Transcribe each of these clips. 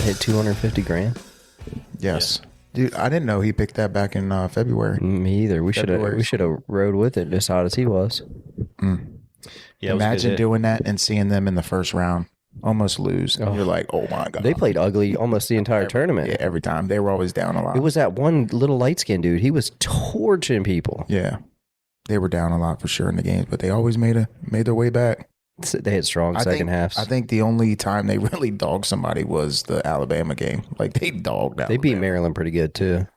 hit 250 grand. Yes. Yeah. Dude, I didn't know he picked that back in February. Me either. We should have rode with it as hot as he was. Yeah, imagine doing that and seeing them in the first round almost lose. Oh. You're like, oh my God. They played ugly almost the entire tournament. Yeah, every time. They were always down a lot. It was that one little light-skinned dude. He was torching people. Yeah. They were down a lot for sure in the games, but they always made their way back. They had strong second halves. I think the only time they really dogged somebody was the Alabama game. Like, they dogged Alabama. They beat Maryland pretty good, too.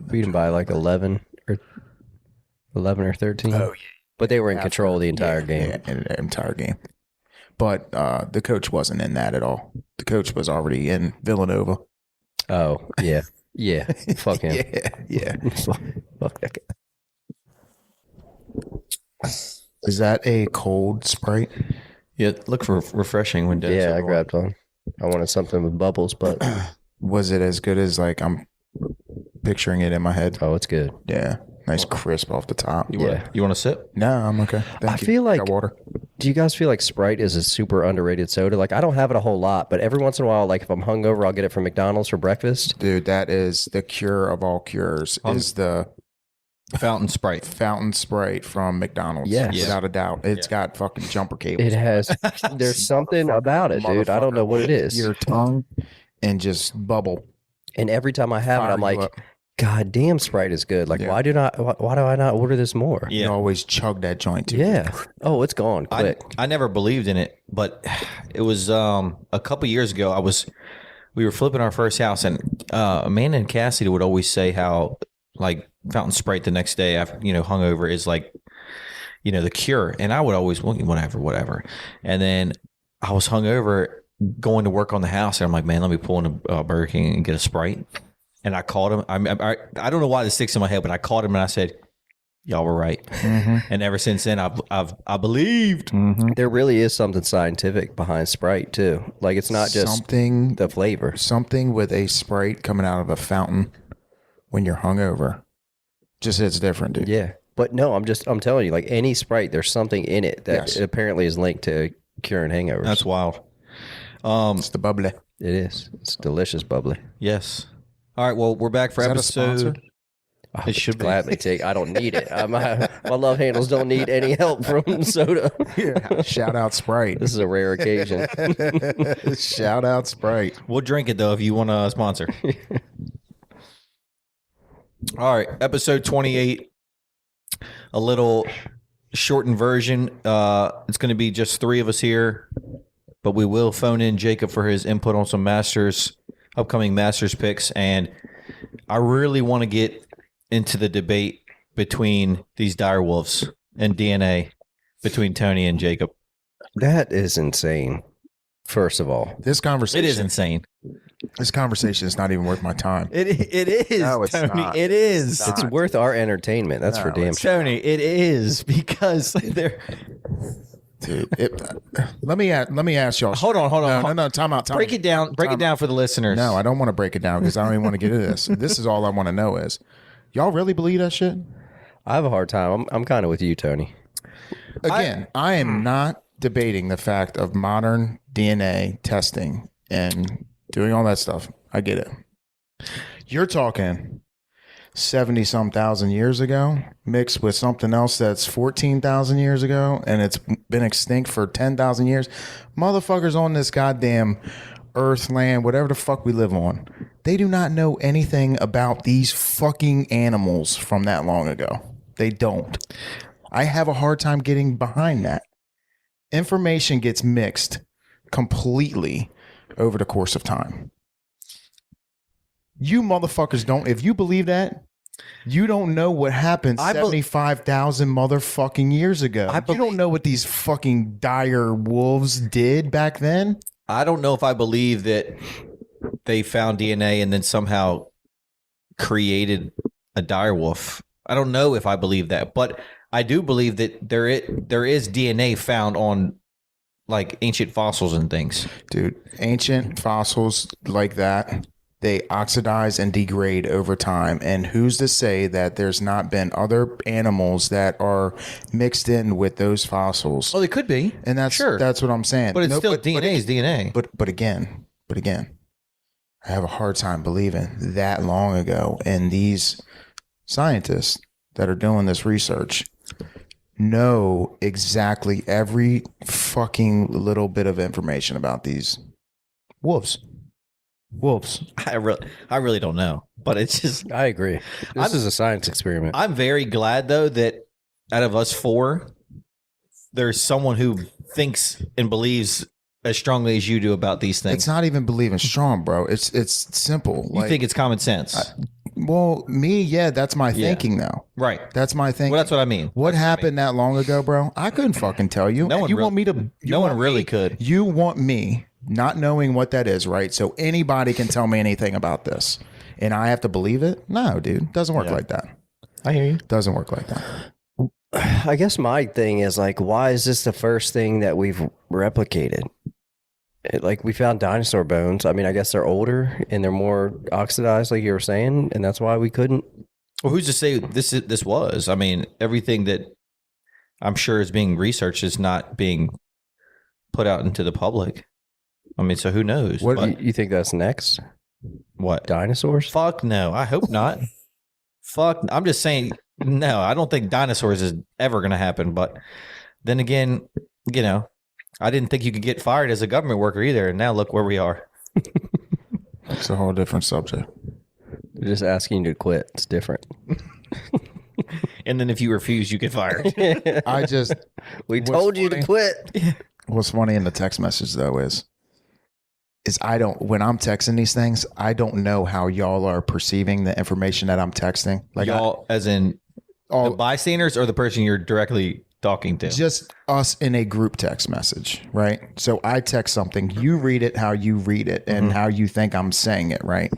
Beat them by like 11 or 13. Oh, yeah. But they were in control the entire game. Yeah, in the entire game. But the coach wasn't in that at all. The coach was already in Villanova. Oh, yeah. Yeah. Fuck him. Yeah. Fuck that guy. Is that a cold Sprite? Yeah, it looked refreshing when Dennis. Yeah, I grabbed one. I wanted something with bubbles, but was it as good as like I'm picturing it in my head? Oh, it's good. Yeah, nice crisp off the top. You want a sip? No, I'm okay. I feel like. Got water. Do you guys feel like Sprite is a super underrated soda? Like, I don't have it a whole lot, but every once in a while, like if I'm hungover, I'll get it from McDonald's for breakfast. Dude, that is the cure of all cures. Is the Fountain Sprite. Fountain Sprite from McDonald's. Yes. Without a doubt. It's got fucking jumper cables. It has. There's something about it, dude. I don't know what it is. Your tongue and just bubble. And every time I have it, I'm like, God damn, Sprite is good. Like, why do I not order this more? Yeah. You always chug that joint, too. Yeah. Oh, it's gone quick. I never believed in it, but it was a couple years ago. We were flipping our first house, and Amanda and Cassidy would always say how, like, Fountain Sprite the next day after, hungover is like, the cure. And I would always, whatever. And then I was hungover going to work on the house. And I'm like, man, let me pull in a Burger King and get a Sprite. And I called him. I don't know why this sticks in my head, but I called him and I said, y'all were right. Mm-hmm. And ever since then, I believed. Mm-hmm. There really is something scientific behind Sprite too. Like, it's not just the flavor. Something with a Sprite coming out of a fountain when you're hungover. Just it's different, dude. Yeah. But no, I'm telling you, like any Sprite, there's something in it that apparently is linked to curing hangovers. That's wild. It's the bubbly. It is. It's delicious bubbly. Yes. All right. Well, we're back for episode. It should gladly take. I don't need it. My love handles don't need any help from soda. Yeah. Shout out Sprite. This is a rare occasion. Shout out Sprite. We'll drink it though if you want to sponsor. All right, episode 28, a little shortened version. It's going to be just three of us here, but we will phone in Jacob for his input on some upcoming Masters picks, and I really want to get into the debate between these dire wolves and DNA between Tony and Jacob. That is insane. First of all, this conversation. It is insane. This conversation is not even worth my time. It is. No, it's Tony. Not. It is. It's worth our entertainment. That's for damn sure. Tony, it is because they're. Dude, let me ask y'all. Hold on. No, time out. Break it down. Break it down for the listeners. No, I don't want to break it down because I don't even want to get into this. This is all I want to know is, y'all really believe that shit? I have a hard time. I'm kind of with you, Tony. Again, I am not debating the fact of modern DNA testing and doing all that stuff. I get it. You're talking 70-some thousand years ago mixed with something else that's 14,000 years ago and it's been extinct for 10,000 years. Motherfuckers on this goddamn earth, land, whatever the fuck we live on, they do not know anything about these fucking animals from that long ago. They don't. I have a hard time getting behind that. Information gets mixed completely over the course of time. You motherfuckers don't, if you believe that, you don't know what happened 75,000 motherfucking years ago. You don't know what these fucking dire wolves did back then. I don't know if I believe that they found DNA and then somehow created a dire wolf. I don't know if I believe that, but I do believe that there is DNA found on like ancient fossils and things. Dude, ancient fossils like that, they oxidize and degrade over time. And who's to say that there's not been other animals that are mixed in with those fossils? Oh, they could be. And that's what I'm saying. But it's still DNA is DNA. But again, But again, I have a hard time believing that long ago. And these scientists that are doing this research know exactly every fucking little bit of information about these wolves. I really don't know, but it's just. I agree. This is a science experiment. I'm very glad though that out of us four, there's someone who thinks and believes as strongly as you do about these things. It's not even believing strong, bro. It's simple. You think it's common sense, well, me, yeah, that's my thinking though. right? That's my thinking. Well, that's what I mean. What happened that long ago, bro? I couldn't fucking tell you. No one you really- want me to? No one really could. You want me not knowing what that is, right? So anybody can tell me anything about this, and I have to believe it? No, dude, doesn't work like that. I hear you. Doesn't work like that. I guess my thing is like, why is this the first thing that we've replicated? Like we found dinosaur bones. I mean, I guess they're older and they're more oxidized, like you were saying, and that's why we couldn't. Well, who's to say this was? I mean, everything that I'm sure is being researched is not being put out into the public. I mean, so who knows? What you think that's next? What? Dinosaurs? Fuck no. I hope not. Fuck. I'm just saying, no, I don't think dinosaurs is ever going to happen. But then again, you know, I didn't think you could get fired as a government worker either. And now look where we are. It's a whole different subject. They're just asking you to quit. It's different. And then if you refuse, you get fired. We told you to quit. What's funny in the text message though is when I'm texting these things, I don't know how y'all are perceiving the information that I'm texting. Like y'all, as in the bystanders or the person you're directly talking to? Just us in a group text message, right? So I text something, you read it how you read it and how you think I'm saying it, right?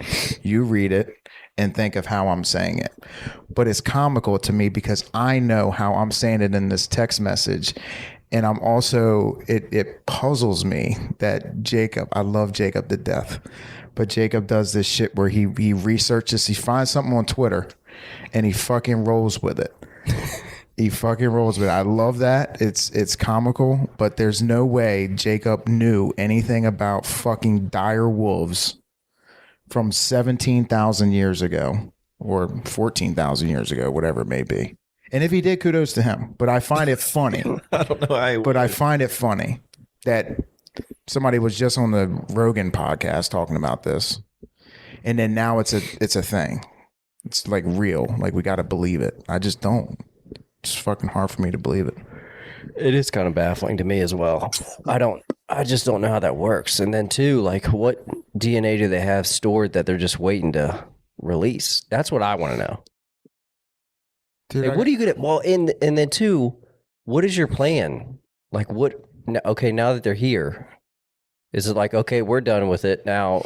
You read it and think of how I'm saying it. But it's comical to me because I know how I'm saying it in this text message. And I'm also, it puzzles me that Jacob, I love Jacob to death, but Jacob does this shit where he researches, he finds something on Twitter and he fucking rolls with it. He fucking rolls with it. I love that. It's comical, but there's no way Jacob knew anything about fucking dire wolves from 17,000 years ago or 14,000 years ago, whatever it may be. And if he did, kudos to him. But I find it funny. I don't know how But I find it funny that somebody was just on the Rogan podcast talking about this. And then now it's a thing. It's like real. Like we got to believe it. I just don't. It's fucking hard for me to believe it. It is kind of baffling to me as well. I just don't know how that works. And then too, like what DNA do they have stored that they're just waiting to release? That's what I want to know. Dude, Like, what are you gonna? Well, and then two, what is your plan? Like, what? Okay, now that they're here, is it like, okay, we're done with it now?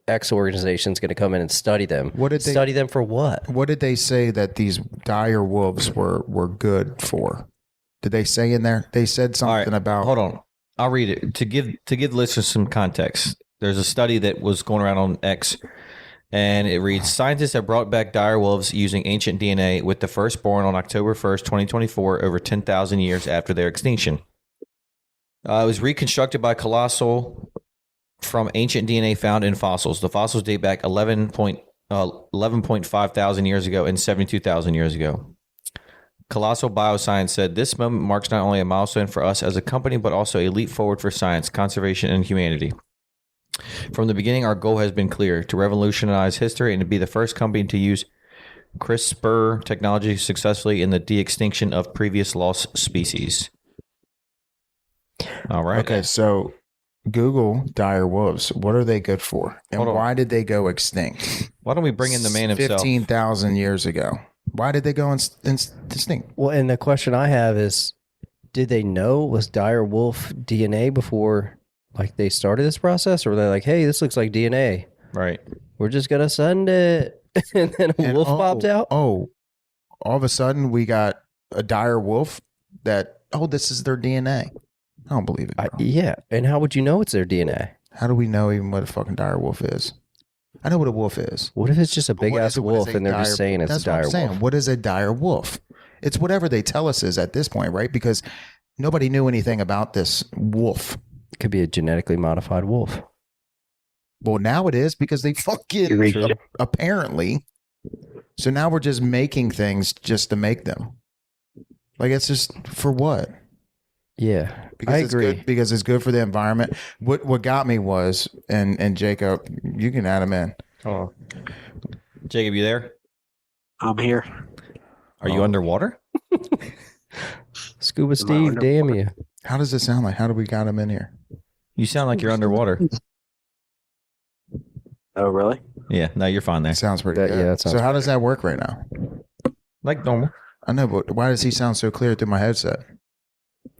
X organization's going to come in and study them. What did they study them for? What? What did they say that these dire wolves were good for? Did they say in there? They said something about. Hold on, I'll read it to give the listeners some context. There's a study that was going around on X. And it reads, scientists have brought back dire wolves using ancient DNA with the first born on October 1st, 2024, over 10,000 years after their extinction. It was reconstructed by colossal from ancient DNA found in fossils. The fossils date back 11.5 thousand years ago and 72,000 years ago. Colossal Bioscience said, this moment marks not only a milestone for us as a company, but also a leap forward for science, conservation, and humanity. From the beginning, our goal has been clear: to revolutionize history and to be the first company to use CRISPR technology successfully in the de-extinction of previous lost species. All right. Okay, so Google dire wolves. What are they good for? And why did they go extinct? Why don't we bring in the man himself? 15,000 years ago. Why did they go extinct? Well, and the question I have is, did they know it was dire wolf DNA before? Like they started this process, or were they like, hey, this looks like DNA. Right. We're just going to send it. And then a wolf popped out. Oh, all of a sudden we got a dire wolf that, this is their DNA. I don't believe it. Yeah. And how would you know it's their DNA? How do we know even what a fucking dire wolf is? I know what a wolf is. What if it's just a big ass wolf and they're just saying it's a dire wolf? What is a dire wolf? It's whatever they tell us is at this point, right? Because nobody knew anything about this wolf. Could be a genetically modified wolf. Well, now it is because they fucking True. apparently. So now we're just making things just to make them. Like it's just for what? Yeah, Because I it's agree. good, because it's good for the environment. What got me was, and Jacob, you can add him in. Oh, Jacob, you there? I'm here. Are you underwater? Scuba Steve, damn you. How does it sound like? How do we got him in here? You sound like you're underwater. Oh, really? Yeah, no, you're fine there. It sounds pretty That- good. yeah, that sounds so how does that work right now? Like normal. I know, but why does he sound so clear through my headset?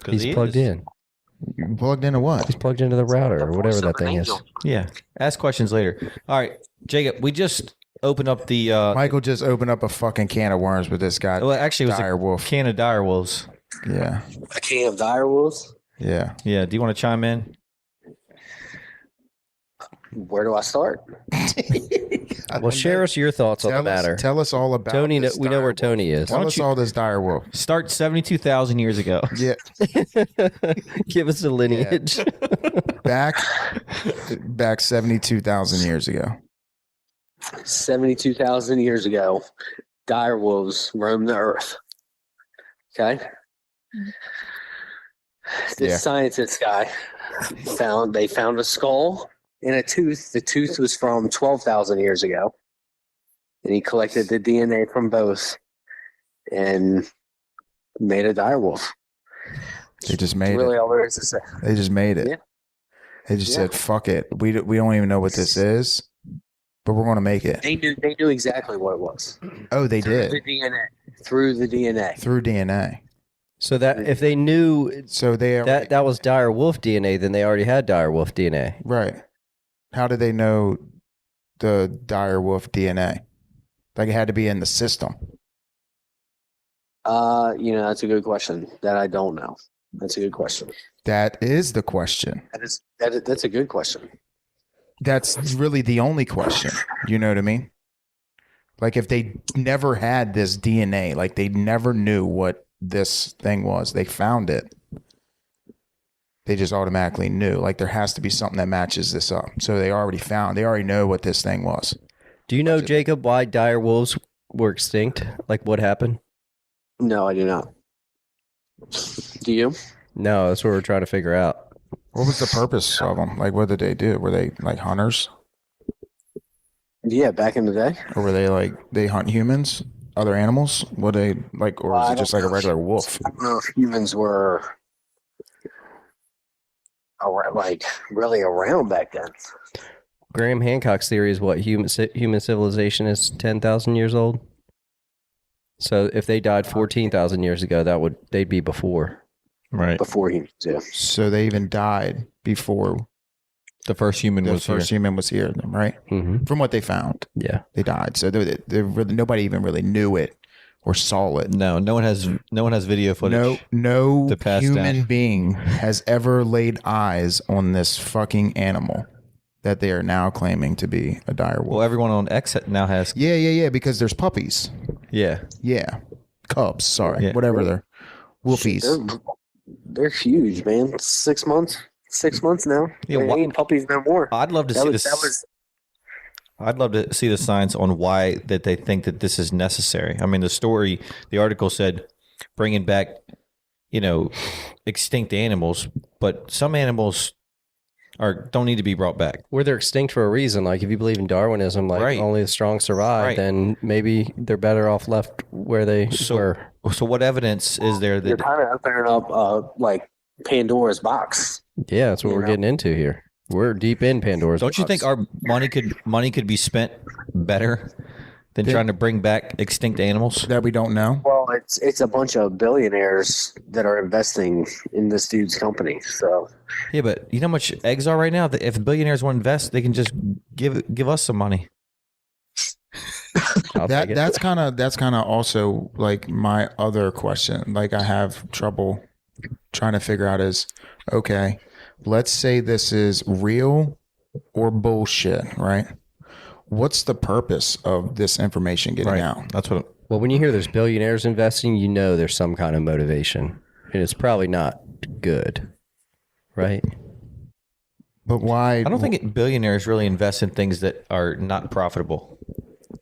He's plugged in. You plugged into what? He's plugged into the router or whatever that thing is. Yeah. Ask questions later. All right, Jacob, we just opened up the. Michael just opened up a fucking can of worms with this guy. Well, actually, it was dire a wolf. can of dire wolves. Yeah, A can of dire wolves? yeah. Yeah. Do you want to chime in? Where do I start? Well, share us your thoughts on the matter. Tell us all about Tony, this we know dire where wolf. Tony is. Tell us all this dire wolf. Start 72,000 years ago. Yeah, Give us a lineage. back 72,000 years ago. 72,000 years ago, dire wolves roamed the earth. Okay? This Yeah. scientist guy found a skull and a tooth. The tooth was from 12,000 years ago. And he collected the DNA from both and made a dire wolf. They just That's made really it. all there is to say. They just made it. Yeah. They just Yeah. said, "Fuck it. We don't even know what this is, but we're gonna make it." They knew exactly what it was. Oh, they Through did the DNA. Through the DNA. through DNA. So that if they knew So they already, that was dire wolf DNA, then they already had dire wolf DNA. right. How did they know the dire wolf DNA? Like it had to be in the system. That's a good question. That I don't know. That's a good question. That is the question. That's a good question. That's really the only question. You know what I mean? Like if they never had this DNA, like they never knew what this thing was, they found it. They just automatically knew. Like there has to be something that matches this up. So they already know what this thing was. Do you know, Jacob, why dire wolves were extinct? Like what happened? No, I do not. Do you? No, that's what we're trying to figure out. What was the purpose of them? Like what did they do? Were they like hunters? Yeah, back in the day. Or were they like they hunt humans, other animals? What they like, or was I it just don't like a know. regular wolf? I don't know if humans were like really around back then. Graham Hancock's theory is what human civilization is 10,000 years old. So if they died 14,000 years ago, they'd be before. Right. Before humans, yeah. So they even died before The first human the was first here. human was here, right? Mm-hmm. From what they found, Yeah. they died. So they really, nobody even really knew it or saw it. No one has video footage. No to pass human down. being has ever laid eyes on this fucking animal that they are now claiming to be a dire wolf. Well, everyone on X now has. Yeah, because there's puppies. Yeah. Yeah. Cubs, sorry. Yeah. Whatever they're wolfies. They're huge, man. 6 months. 6 months now. Yeah, They ain't puppies no more. I'd love to That see was, this. that was I'd love to see the science on why that they think that this is necessary. I mean, the article said bringing back, extinct animals, but some animals don't need to be brought back. Where they're extinct for a reason. Like if you believe in Darwinism, like Right. only the strong survive, Right. then maybe they're better off left where they were. So what evidence is there you're that? kind of opening up like Pandora's box. Yeah, that's what we're getting into here. We're deep in Pandora's Don't you box. think our money could be spent better than trying to bring back extinct animals? That we don't know. Well, it's a bunch of billionaires that are investing in this dude's company. So Yeah, but you know how much eggs are right now? That if billionaires want to invest, they can just give us some money. I'll take it. That's kind of also like my other question. Like I have trouble trying to figure out is, okay, let's say this is real or bullshit, right? What's the purpose of this information getting out? That's what. Well, when you hear there's billionaires investing, you know there's some kind of motivation. And it's probably not good, right? But why? I don't think billionaires really invest in things that are not profitable.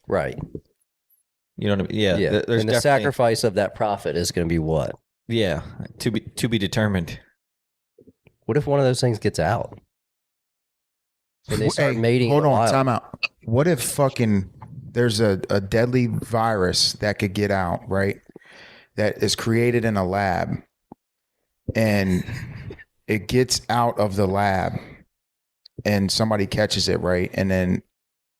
Right. You know what I mean? Yeah. Yeah. There's And the definitely- sacrifice of that profit is going to be what? Yeah, to be determined. What if one of those things gets out? And they start mating. Hold in the on, wild? time out. What if fucking there's a deadly virus that could get out, right? That is created in a lab, and it gets out of the lab, and somebody catches it, right? And then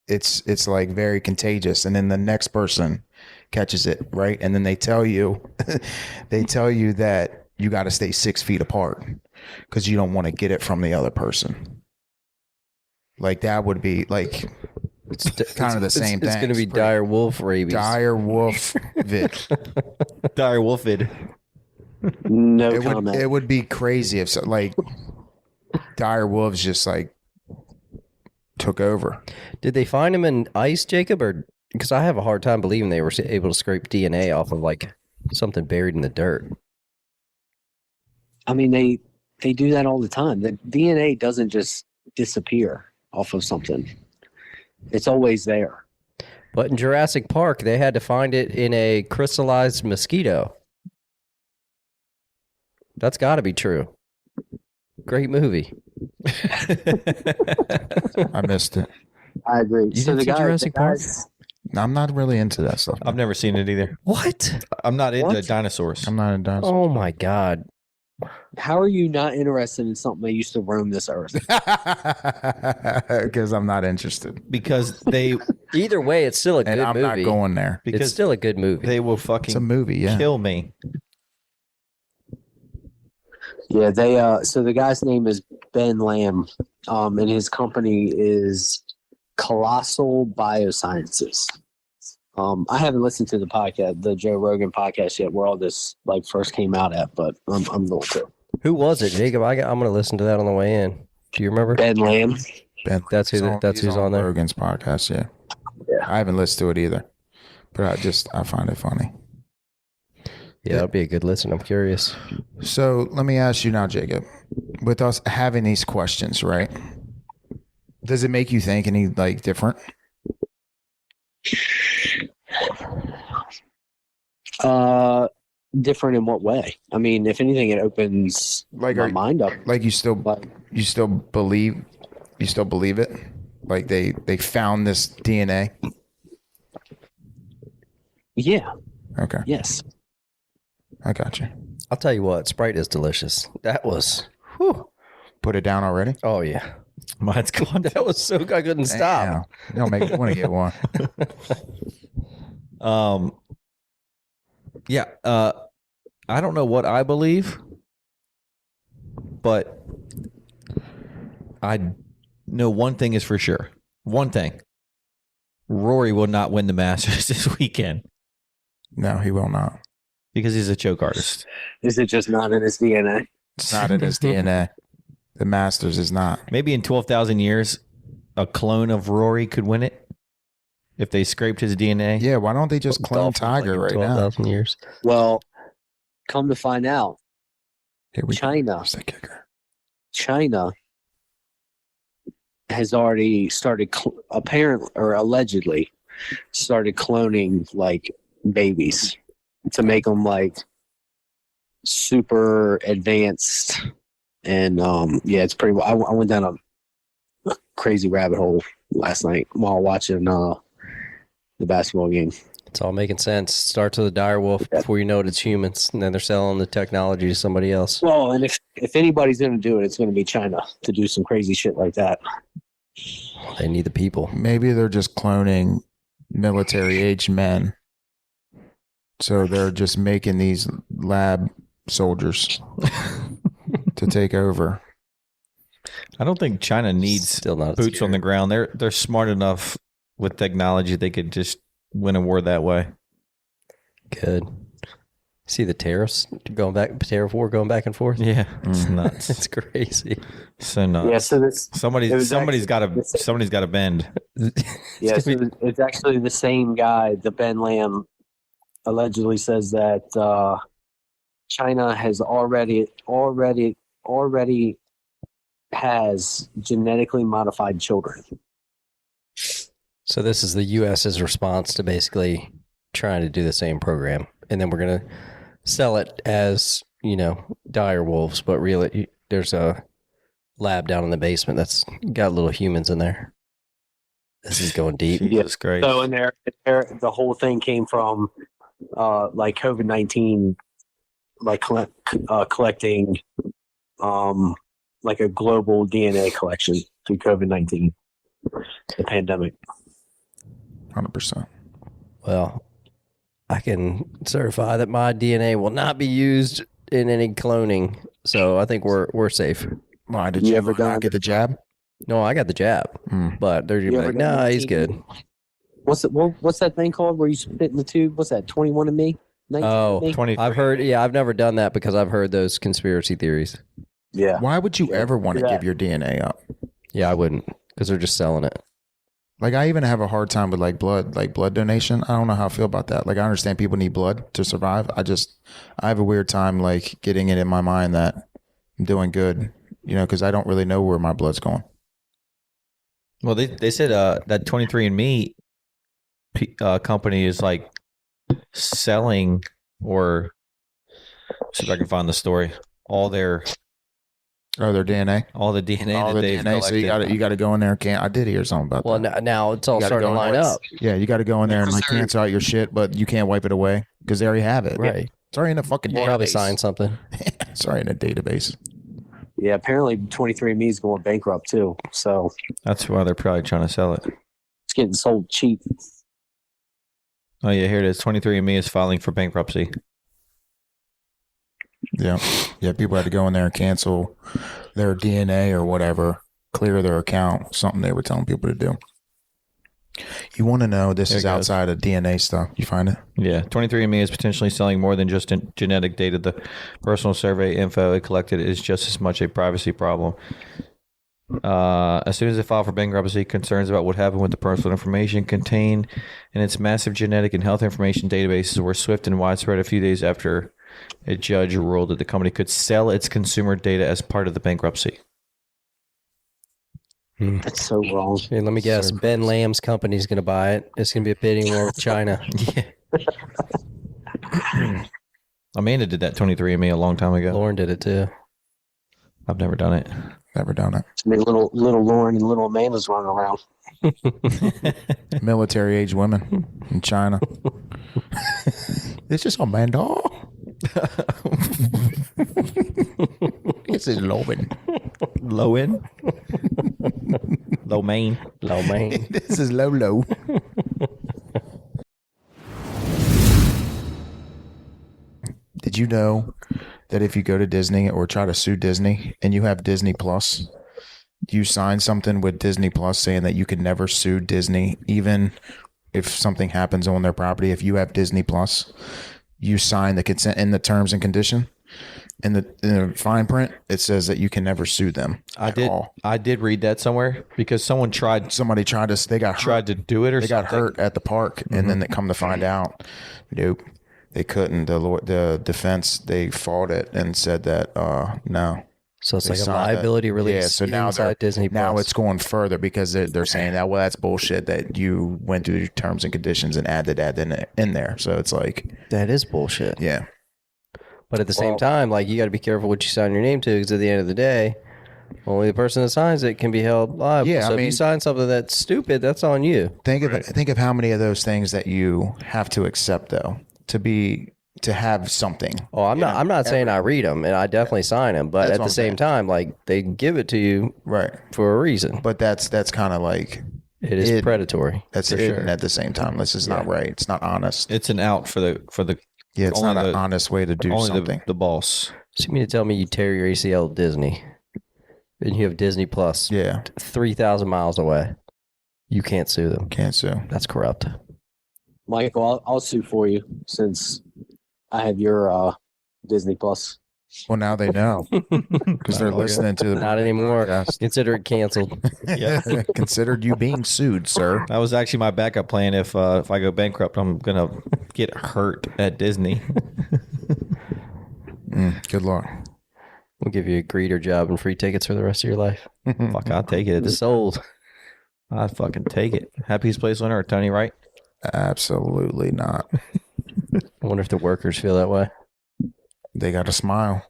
it's like very contagious, and then the next person catches it, right? And then they tell you that you got to stay 6 feet apart because you don't want to get it from the other person. Like that would be like it's kind of the same thing. It's going to be dire wolf rabies. Dire wolf vid. Dire wolfid. No comment. It would be crazy if like dire wolves just like took over. Did they find him in ice, Jacob? Or because I have a hard time believing they were able to scrape DNA off of like something buried in the dirt. I mean, they do that all the time. The DNA doesn't just disappear off of something. It's always there. But in Jurassic Park, they had to find it in a crystallized mosquito. That's got to be true. Great movie. I missed it. I agree. You didn't see Jurassic Park? I'm not really into that stuff. I've never seen it either. What? I'm not into What? dinosaurs. I'm not a dinosaur. Oh my God. How are you not interested in something that used to roam this earth? Because I'm not interested. Because they Either way, it's still a And good I'm movie. not going there. It's because still a good movie. they will It's a fucking movie, yeah. kill me. Yeah, they so the guy's name is Ben Lamb, and his company is Colossal Biosciences. I haven't listened to the podcast, the Joe Rogan podcast yet, where all this like first came out at, but I'm going to. Who was it, Jacob? I'm going to listen to that on the way in. Do you remember? Ben Lamb. Ben, That's who. That's he's who's on there. Rogan's podcast, yeah. Yeah. I haven't listened to it either, but I find it funny. Yeah, that'll be a good listen. I'm curious. So let me ask you now, Jacob. With us having these questions, right? Does it make you think any like different? Different in what way? I mean, if anything, it opens Like, my are- mind up. Like you still Like, believe it? Like they found this DNA? yeah, Okay, yes. I got you. I'll tell you what, Sprite is delicious. That was, whew. Put it down already. Oh yeah, Mine's gone. that was so. I couldn't stop. Damn. You don't make me want to get one. Yeah. I don't know what I believe, but I know one thing is for sure. One thing. Rory will not win the Masters this weekend No, he will not. because he's a choke artist. Is it just not in his DNA? It's not in his DNA. The Masters is not. Maybe in 12,000 years, a clone of Rory could win it if they scraped his DNA. Yeah, why don't they just clone Dolphins, Tiger like, right in now? 12,000 years. Well, come to find out, Here we go. China. Here's the kicker. China has already started, apparently or allegedly, started cloning like babies to make them like super advanced. And yeah, it's pretty. I went down a crazy rabbit hole last night while watching the basketball game. It's all making sense. Starts with a dire wolf before you know it, it's humans, and then they're selling the technology to somebody else. Well, and if anybody's going to do it, it's going to be China to do some crazy shit like that. They need the people. Maybe they're just cloning military-aged men. So they're just making these lab soldiers to take over. I don't think China needs Still not boots scary. on the ground. They're smart enough with technology they could just win a war that way. Good. See the tariffs going back, tariff war going back and forth. Yeah, it's Mm. nuts. It's crazy. So nuts. Yeah, so this it Somebody's was got actually- to somebody's got to bend. yeah, so it's actually the same guy, the Ben Lamb, allegedly says that China has already has genetically modified children. So this is the U.S.'s response to basically trying to do the same program, and then we're gonna sell it as dire wolves, but really there's a lab down in the basement that's got little humans in there. This is going deep. Jesus Christ. So in there, the whole thing came from like COVID-19, like collecting like a global DNA collection through COVID-19, the pandemic. 100%. Well, I can certify that my DNA will not be used in any cloning, so I think we're safe. Why did You you ever ever not done- get the jab? No, I got the jab, but they're gonna be ever like, done nah, he's 19? good. What's that thing called where you spit in the tube? What's that? 21 and me? 19 Oh, and me? 23. I've heard. Yeah, I've never done that because I've heard those conspiracy theories. Yeah. Why would you ever want to Yeah. give your DNA up? Yeah, I wouldn't because they're just selling it. Like, I even have a hard time with like blood donation. I don't know how I feel about that. Like, I understand people need blood to survive. I have a weird time like getting it in my mind that I'm doing good, because I don't really know where my blood's going. Well, they said that 23andMe company is like selling, or see if I can find the story, all their Their DNA. all the DNA All that the they've DNA. So collected. you got to go in there and I did hear something about Well, that. now it's all You gotta starting to go in line there. up, Yeah, you got to go in there and like cancel out your shit, but you can't wipe it away because they already have it. right? It's already in a fucking We'll probably database. sign something. It's already in a database. Yeah, apparently 23andMe is going bankrupt too. So That's why they're probably trying to sell it. it's getting sold cheap. Oh yeah, here it is. 23andMe is filing for bankruptcy. Yeah. Yeah. People had to go in there and cancel their DNA or whatever, clear their account, something they were telling people to do. You want to know, this There is it goes. outside of DNA stuff. You find it? Yeah, 23andMe is potentially selling more than just genetic data. The personal survey info it collected is just as much a privacy problem. As soon as it filed for bankruptcy, concerns about what happened with the personal information contained in its massive genetic and health information databases were swift and widespread a few days after a judge ruled that the company could sell its consumer data as part of the bankruptcy. That's so wrong. And let me guess, Ben Lamb's company's going to buy it. It's going to be a bidding war with China. Yeah. Amanda did that 23andMe a long time ago. Lauren did it too. I've never done it. Never done it. I mean, little Lauren and little Amanda's running around. Military age women in China. This is Amanda. This is Lowen. Low-in? Low main. Low man. This is Lolo. Did you know that if you go to Disney or try to sue Disney and you have Disney Plus, you sign something with Disney Plus saying that you can never sue Disney, even if something happens on their property? If you have Disney Plus, you sign the consent in the terms and condition. In the fine print, it says that you can never sue them. I at all. did read that somewhere because someone tried Somebody tried to. They got hurt. to do it or They something. got hurt at the park, and then they come to find out, nope, they couldn't. The defense, they fought it and said that no. So it's They like a signed it. liability release. Yeah, so now inside Disney now Plus. it's going further because they're saying that, well, that's bullshit that you went through your terms and conditions and added that in there. So it's like, That is bullshit. yeah, But at the same time, like, you got to be careful what you sign your name to, because at the end of the day, only the person that signs it can be held liable. Yeah, so I if you mean- sign something that's stupid, that's on you. think of how many of those things that you have to accept though to have something. Oh, I'm not saying I read them, and I definitely sign them. But That's at what the I'm same saying. time, like, they give it to you Right. for a reason. But that's kind of like, It is it- predatory. that's for it. sure. And at the same time, this is not right. It's not honest. It's an out for the Yeah, it's only not an the- honest way to do only something. the boss. So you mean to tell me you tear your ACL at Disney, and you have Disney Plus Yeah, 3,000 miles away? You can't sue them. can't sue. That's corrupt. Michael, I'll sue for you since I have your Disney Plus. Well, now they know because they're listening to the Not anymore. podcast. Consider it canceled. Considered you being sued, sir. That was actually my backup plan. If I go bankrupt, I'm gonna get hurt at Disney. Good luck. We'll give you a greeter job and free tickets for the rest of your life. Fuck, I'll take it. It's sold. I'd fucking take it. Happiest place on earth, Tony, right? Absolutely not. I wonder if the workers feel that way. They got to smile.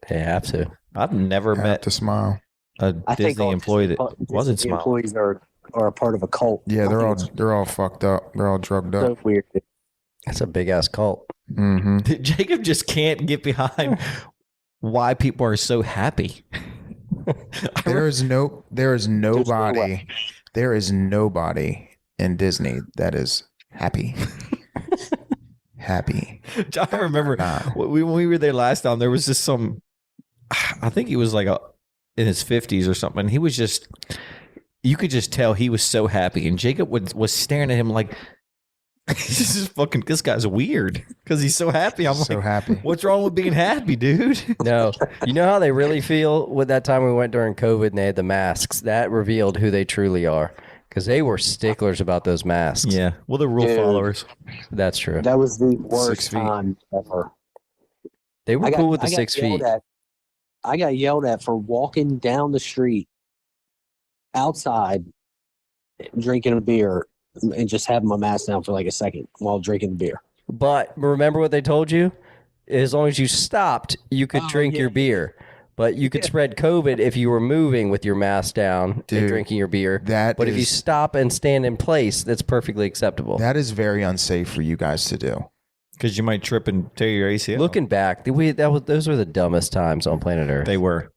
They have to. I've never Have met to smile. a I think Disney all employee that Disney wasn't smiling. employees are a part of a cult. Yeah, I think they're all fucked up. They're all drugged it's up. so weird. That's a big ass cult. Mm-hmm. Jacob just can't get behind why people are so happy. There is nobody in Disney that is happy. Happy. I remember when we were there last time, there was just some, I think he was like in his 50s or something. He was just, you could just tell he was so happy. And Jacob was staring at him like, this guy's weird because he's so happy. I'm So like, happy. what's wrong with being happy, dude? No. You know how they really feel with that time we went during COVID and they had the masks? That revealed who they truly are. Because they were sticklers about those masks. Yeah. Well, the rule Dude. followers. That's true. That was the 6 worst feet. time ever. They were cool with the I got 6 yelled feet. I got yelled at for walking down the street outside, drinking a beer, and just having my mask down for like a second while drinking beer. But remember what they told you? As long as you stopped, you could Oh, drink yeah. your beer. But you could spread COVID if you were moving with your mask down Dude, and drinking your beer. That But if you is stop and stand in place, that's perfectly acceptable. very unsafe for you guys to do. Because you might trip and tear your ACL. Looking back, those were the dumbest times on planet Earth. They were.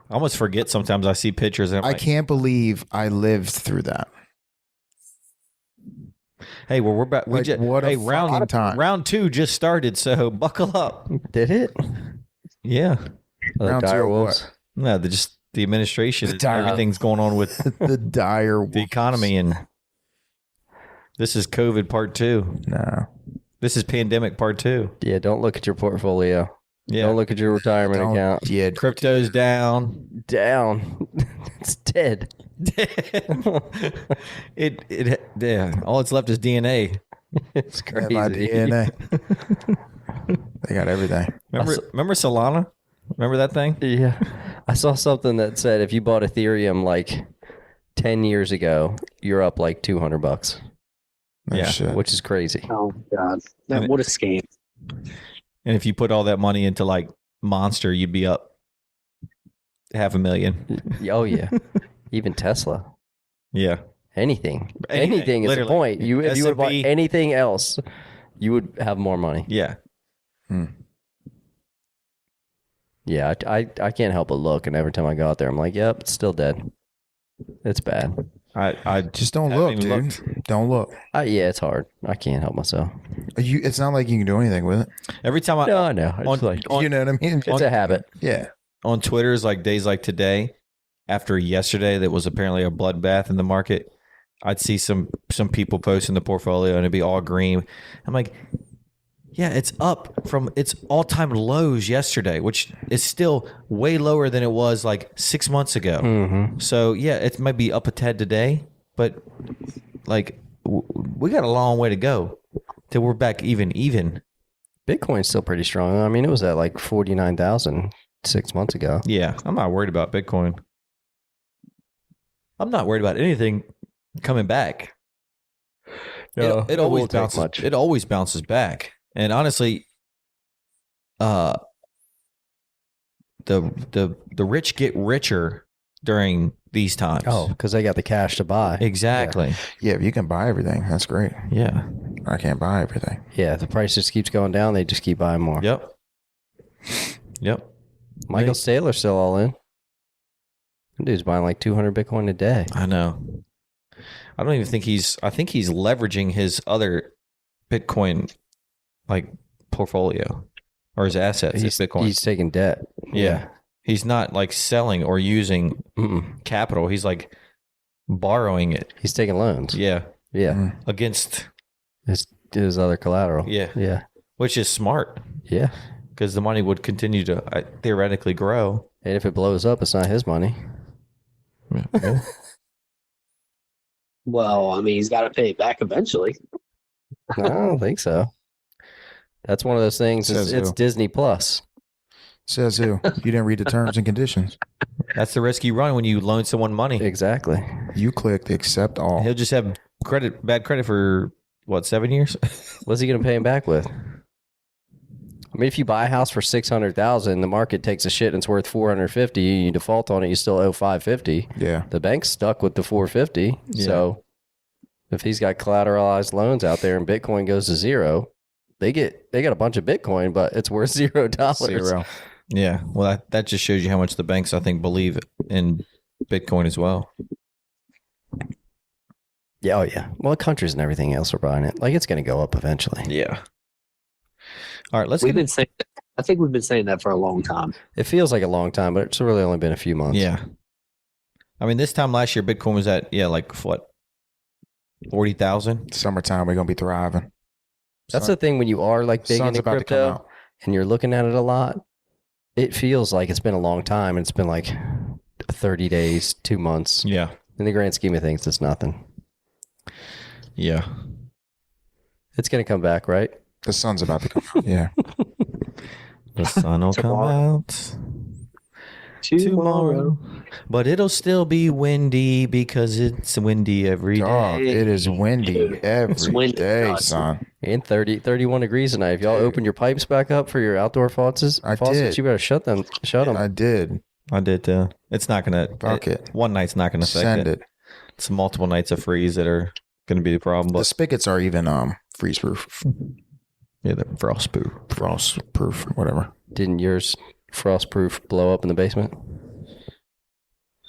I almost forget sometimes I see pictures and I'm I like, can't believe I lived through that. hey, well, we're back. Like, what a hey, fucking time. round 2 just started, so buckle up. Did it? Yeah. Oh, the Round two dire of wolves. No, the administration, The dire- everything's going on with The dire the economy, and this is COVID part 2. No. This is pandemic part 2. Yeah, don't look at your portfolio. Yeah. Don't look at your retirement Don't- account. Yeah. Crypto's down. Down. It's dead. Yeah. All it's left is DNA. It's Yeah, crazy. my DNA. They got everything. Remember Solana? Remember that thing? Yeah. I saw something that said if you bought Ethereum like 10 years ago, you're up like $200, No Yeah, shit. which is crazy. Oh God, And what a scam! And if you put all that money into like Monster, you'd be up $500,000. Oh, yeah. Even Tesla. Yeah. Anything. Anything, Anything is the literally. point. If you would have bought S&P. anything else, you would have more money. Yeah. Yeah, I can't help but look, and every time I go out there, I'm like, yep, it's still dead. It's bad. I Just don't haven't look, even dude. Don't look. Yeah, it's hard. I can't help myself. It's not like you can do anything with it. every time I No, I know. It's like You know what I mean? it's a habit. Yeah. on Twitter's like days like today, after yesterday that was apparently a bloodbath in the market, I'd see some people posting the portfolio and it'd be all green. I'm like, yeah, it's up from its all-time lows yesterday, which is still way lower than it was like 6 months ago. Mm-hmm. So yeah, it might be up a tad today, but like we got a long way to go till we're back even. Bitcoin's still pretty strong. I mean, it was at like 49,000 6 months ago. Yeah, I'm not worried about Bitcoin. I'm not worried about anything coming back. No, it always won't take bounces. much. It always bounces back. And honestly, the rich get richer during these times. Oh, because they got the cash to buy. exactly. Yeah, if you can buy everything, that's great. Yeah. I can't buy everything. Yeah, the price just keeps going down. They just keep buying more. Yep. Yep. Michael Saylor's still all in. That dude's buying like 200 Bitcoin a day. I know. I don't even think I think he's leveraging his other Bitcoin like portfolio or his assets. His Bitcoin. He's taking debt. Yeah. He's not like selling or using Mm-mm. capital. He's like borrowing it. He's taking loans. Yeah. Yeah. Against, His other collateral. yeah. Yeah. Which is smart Yeah. because the money would continue to theoretically grow. And if it blows up, it's not his money. Yeah. Well, I mean, he's got to pay it back eventually. I don't think so. That's one of those things. Says It's who? Disney Plus. Says who? You didn't read the terms and conditions. That's the risk you run when you loan someone money. Exactly. You clicked accept all. He'll just have bad credit for what, 7 years? What's he going to pay him back with? I mean, if you buy a house for $600,000, the market takes a shit and it's worth $450. You default on it, you still owe $550. Yeah. The bank's stuck with the $450. Yeah. So if he's got collateralized loans out there and Bitcoin goes to zero, they got a bunch of Bitcoin, but it's worth $0. Zero. Yeah. Well, that just shows you how much the banks, I think, believe in Bitcoin as well. Yeah, oh yeah. Well, countries and everything else are buying it. Like, it's going to go up eventually. Yeah. All right, I think we've been saying that for a long time. It feels like a long time, but it's really only been a few months. Yeah. I mean, this time last year, Bitcoin was at, like, what, 40,000? Summertime, we're gonna be thriving. That's the thing when you are like big Sun's into about to come crypto out. and you're looking at it a lot, it feels like it's been a long time. It's been like 30 days, 2 months. Yeah. In the grand scheme of things, it's nothing. Yeah. It's going to come back, right? The sun's about to come out. Yeah. The sun will come Tomorrow. out tomorrow. But it'll still be windy because it's windy every day. Dog, it is windy every windy, day, God. son. And 31 degrees tonight. If y'all open your pipes back up for your outdoor faucets, did. you better shut them. I did. I did too. It's not going to. Fuck it. One night's not going to affect Send it. it. It's multiple nights of freeze that are going to be the problem. The But spigots are even freeze proof, yeah, the frost proof. frost proof, whatever. Didn't yours frost-proof blow up in the basement?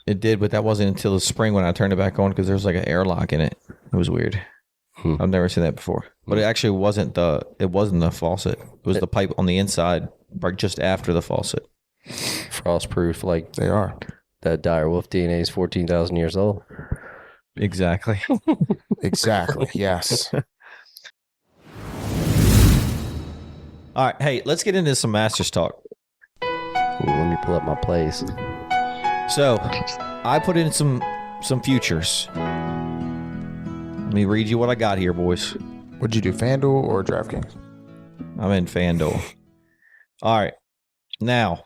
It did, but that wasn't until the spring when I turned it back on because there was like an airlock in it. It was weird. I've never seen that before. But it actually wasn't the faucet. It was the pipe on the inside, right just after the faucet. Frost-proof, like They are. that dire wolf DNA is 14,000 years old. Exactly. Exactly. Yes. All right, hey, let's get into some Masters talk. Ooh, let me pull up my plays. So, I put in some futures. Let me read you what I got here, boys. What'd you do, FanDuel or DraftKings? I'm in FanDuel. All right. Now,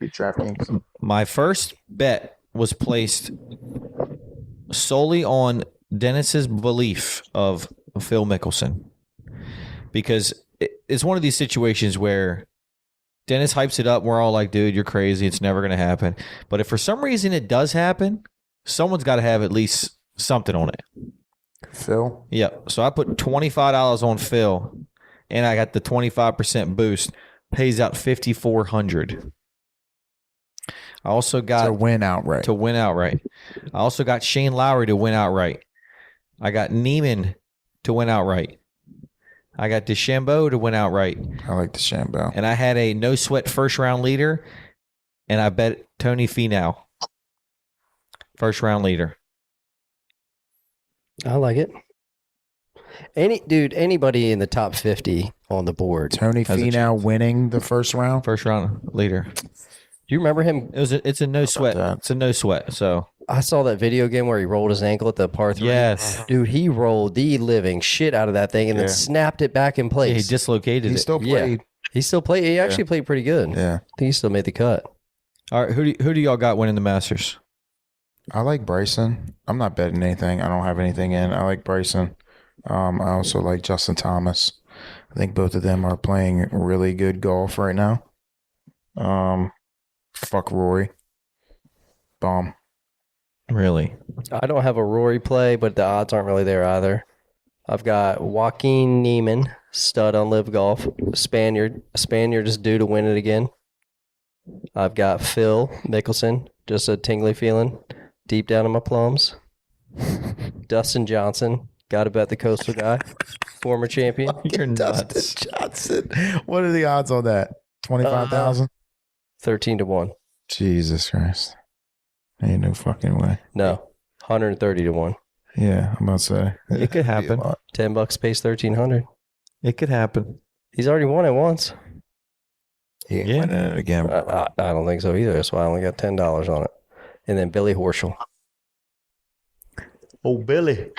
DraftKings. my first bet was placed solely on Dennis's belief of Phil Mickelson. Because it's one of these situations where Dennis hypes it up. We're all like, dude, you're crazy. It's never going to happen. But if for some reason it does happen, someone's got to have at least something on it. Phil. Yep. So I put $25 on Phil, and I got the 25% boost. Pays out $5,400. I also got To win outright. to win outright. I also got Shane Lowry to win outright. I got Neiman to win outright. I got DeChambeau to win outright. I like the Shambo. And I had a no sweat first round leader, and I bet Tony Finau. First round leader. I like it. Anybody in the top 50 on the board. Tony Has a Finau winning the first round. First round leader. Do you remember him? It's a no sweat. that? It's a no sweat. So I saw that video game where he rolled his ankle at the par 3. yes. Dude, he rolled the living shit out of that thing and then Yeah. snapped it back in Yeah, place. he dislocated He it. still Yeah. played. He still played. He actually played pretty good. Yeah. I think he still made the cut. All right, who do y'all got winning the Masters? I like Bryson. I'm not betting anything. I don't have anything in. I like Bryson. I also like Justin Thomas. I think both of them are playing really good golf right now. Fuck Rory. Bomb. Really? I don't have a Rory play, but the odds aren't really there either. I've got Joaquin Neiman, stud on Live Golf, Spaniard is due to win it again. I've got Phil Mickelson, just a tingly feeling deep down in my plums. Dustin Johnson, got to bet the coastal guy, former champion. You're nuts. Johnson. What are the odds on that? 25,000? 13-1. Jesus Christ. Ain't no fucking way. No, 130-1. Yeah, I'm about to say. It could happen. $10 pays 1,300. It could happen. He's already won it once. He ain't Yeah. winning it again. I don't think so either. That's why I only got $10 on it. And then Billy Horschel. Oh, Billy.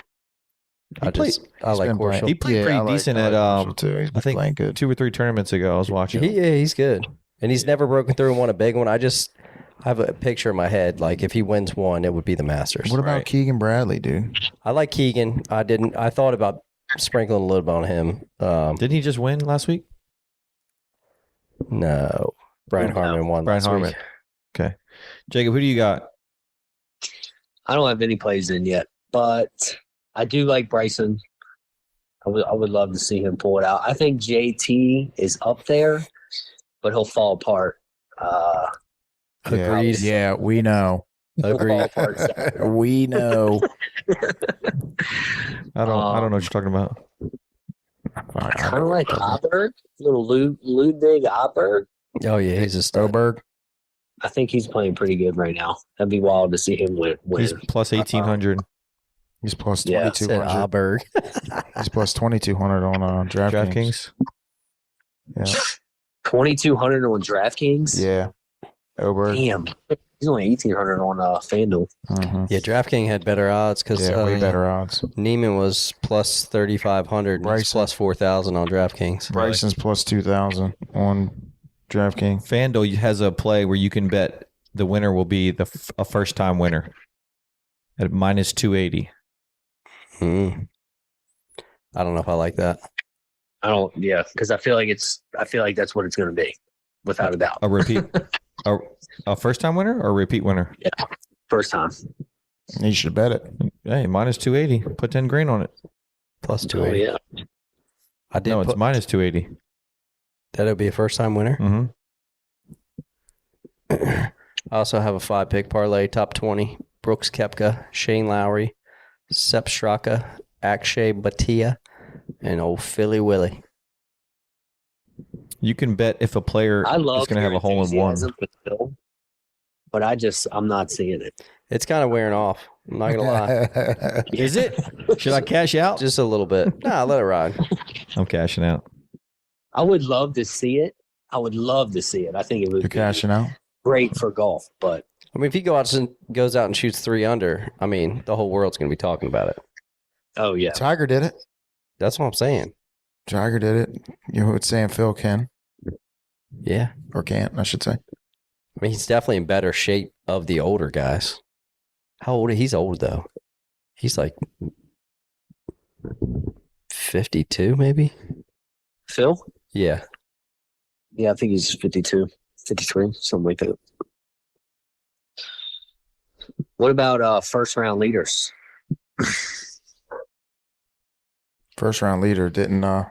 I like He's been Horschel. playing- He played Yeah, pretty I like- decent I at like Marshall too. He's been I think playing good. 2 or 3 tournaments ago. I was watching. He's good. And he's never broken through and won a big one. I have a picture in my head. Like, if he wins one, it would be the Masters. What about Keegan Bradley, dude? I like Keegan. I thought about sprinkling a little bit on him. Didn't he just win last week? No. Brian Harmon won Brian last Harmon. week. Okay. Jacob, who do you got? I don't have any plays in yet, but I do like Bryson. I would love to see him pull it out. I think JT is up there, but he'll fall apart. Agreed. Yeah, we know. He'll fall Agreed. apart Saturday. We know. I don't know what you're talking about. Kind of like Oberg, little Ludwig Oberg. Oh, yeah. He's a stud. Oberg. I think he's playing pretty good right now. That'd be wild to see him win. He's plus 1,800. He's plus Yeah. 2,200. Said Auberg. He's plus 2,200 on DraftKings. DraftKings. Yeah. 2,200 on DraftKings. Yeah. Oberg. Damn, he's only 1,800 on FanDuel. Mm-hmm. Yeah, DraftKings had better odds because Yeah, way better odds. Neiman was plus 3,500. Bryson. He's plus 4,000 on DraftKings. Bryson's plus 2,000 on DraftKings. FanDuel has a play where you can bet the winner will be a first-time winner at minus 280. I don't know if I like that. I don't. Yeah, because I feel like that's what it's going to be, without a doubt. A repeat, a first-time winner or a repeat winner? First time. You should bet it. Hey, minus 280. Put 10 grand on it. Plus Oh 280. yeah. I did No, it's put minus 280. that'll be a first time winner. Mm-hmm. I also have a 5-pick parlay, top 20. Brooks Koepka, Shane Lowry, Sepp Straka, Akshay Bhatia, and old Philly Willie. You can bet if a player I is love going to have a hole in one. enthusiasm with Phil, but I'm not seeing it. It's kind of wearing off. I'm not going to lie. Is it? Should I cash out? Just a little bit. Nah, let it ride. I'm cashing out. I would love to see it. I think it would You're be cashing out? great for golf, but I mean, if he goes out and shoots 3 under, I mean, the whole world's going to be talking about it. oh yeah. Tiger did it. That's what I'm saying. Tiger did it. You know what saying Phil can Yeah. or can't, I should say. I mean, he's definitely in better shape of the older guys. How old? He's old, though. He's like 52, maybe? Phil? Yeah. Yeah, I think he's 52, 53, something like that. What about first round leaders? First round leader didn't. Oh,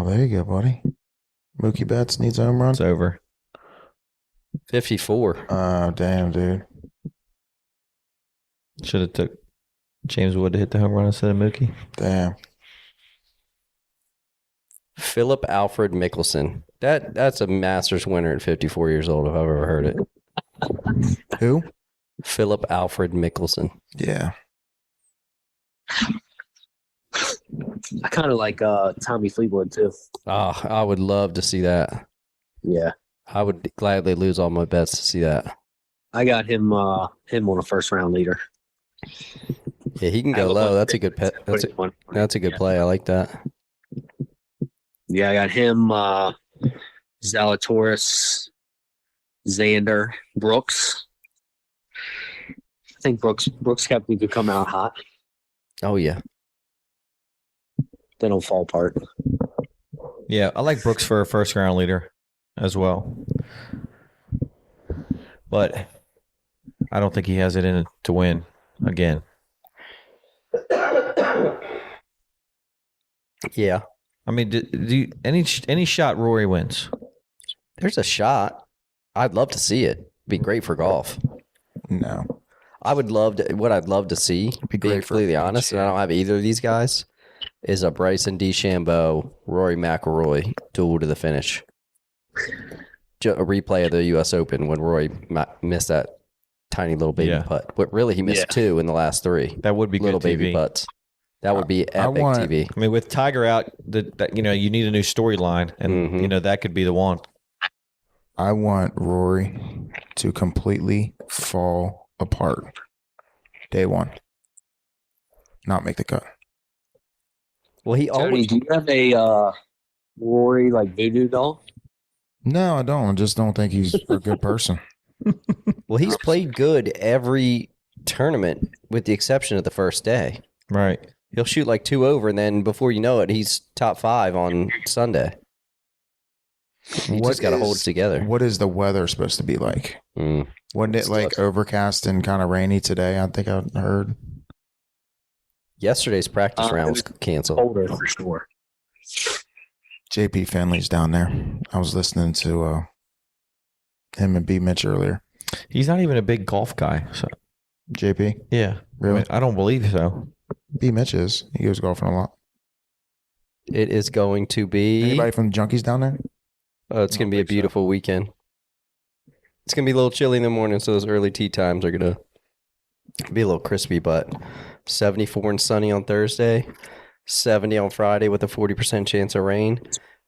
there you go, buddy. Mookie Betts needs a home run. It's over. 54. Oh, damn, dude. Should have took James Wood to hit the home run instead of Mookie. Damn. Philip Alfred Mickelson. That's a Masters winner at 54 years old, if I've ever heard it. Who? Philip Alfred Mickelson. Yeah. I kind of like Tommy Fleetwood too. Oh, I would love to see that. Yeah, I would gladly lose all my bets to see that. I got him on a first round leader. Yeah, he can go low. That's a good pet. That's a good play. I like that. Yeah, I got him, Zalatoris, Xander, Brooks. I think Brooks Koepka could come out hot. Oh, yeah. They don't fall apart. Yeah, I like Brooks for a first round leader as well. But I don't think he has it in it to win again. Yeah. I mean, do you, any shot Rory wins? There's a shot. I'd love to see it. Be great for golf. No. I would love to. What I'd love to see, Be being great for completely honest, and I don't have either of these guys, is a Bryson DeChambeau, Rory McIlroy duel to the finish. A replay of the U.S. Open when Rory missed that tiny little baby putt. But really, he missed 2 in the last 3. That would be little good baby TV. putts. That would be epic TV. I mean, with Tiger out, that you need a new storyline, and that could be the one. I want Rory to completely fall apart. Day one. Not make the cut. Well, he Tony, always. do you have a Rory like voodoo doll? No, I don't. I just don't think he's a good person. Well, he's played good every tournament with the exception of the first day. Right. He'll shoot like 2 over, and then before you know it, he's top 5 on Sunday. You just got to hold it together. What is the weather supposed to be like? Wasn't it like overcast and kind of rainy today? I think I heard. Yesterday's practice round was canceled. Colder for sure. JP Finley's down there. I was listening to him and B Mitch earlier. He's not even a big golf guy. So JP? yeah. Really? I don't believe so. B Mitch is. He goes golfing a lot. It is going to be. Anybody from the Junkies down there? Oh, it's going to be a beautiful weekend. It's going to be a little chilly in the morning, so those early tee times are going to be a little crispy, but 74 and sunny on Thursday, 70 on Friday with a 40% chance of rain.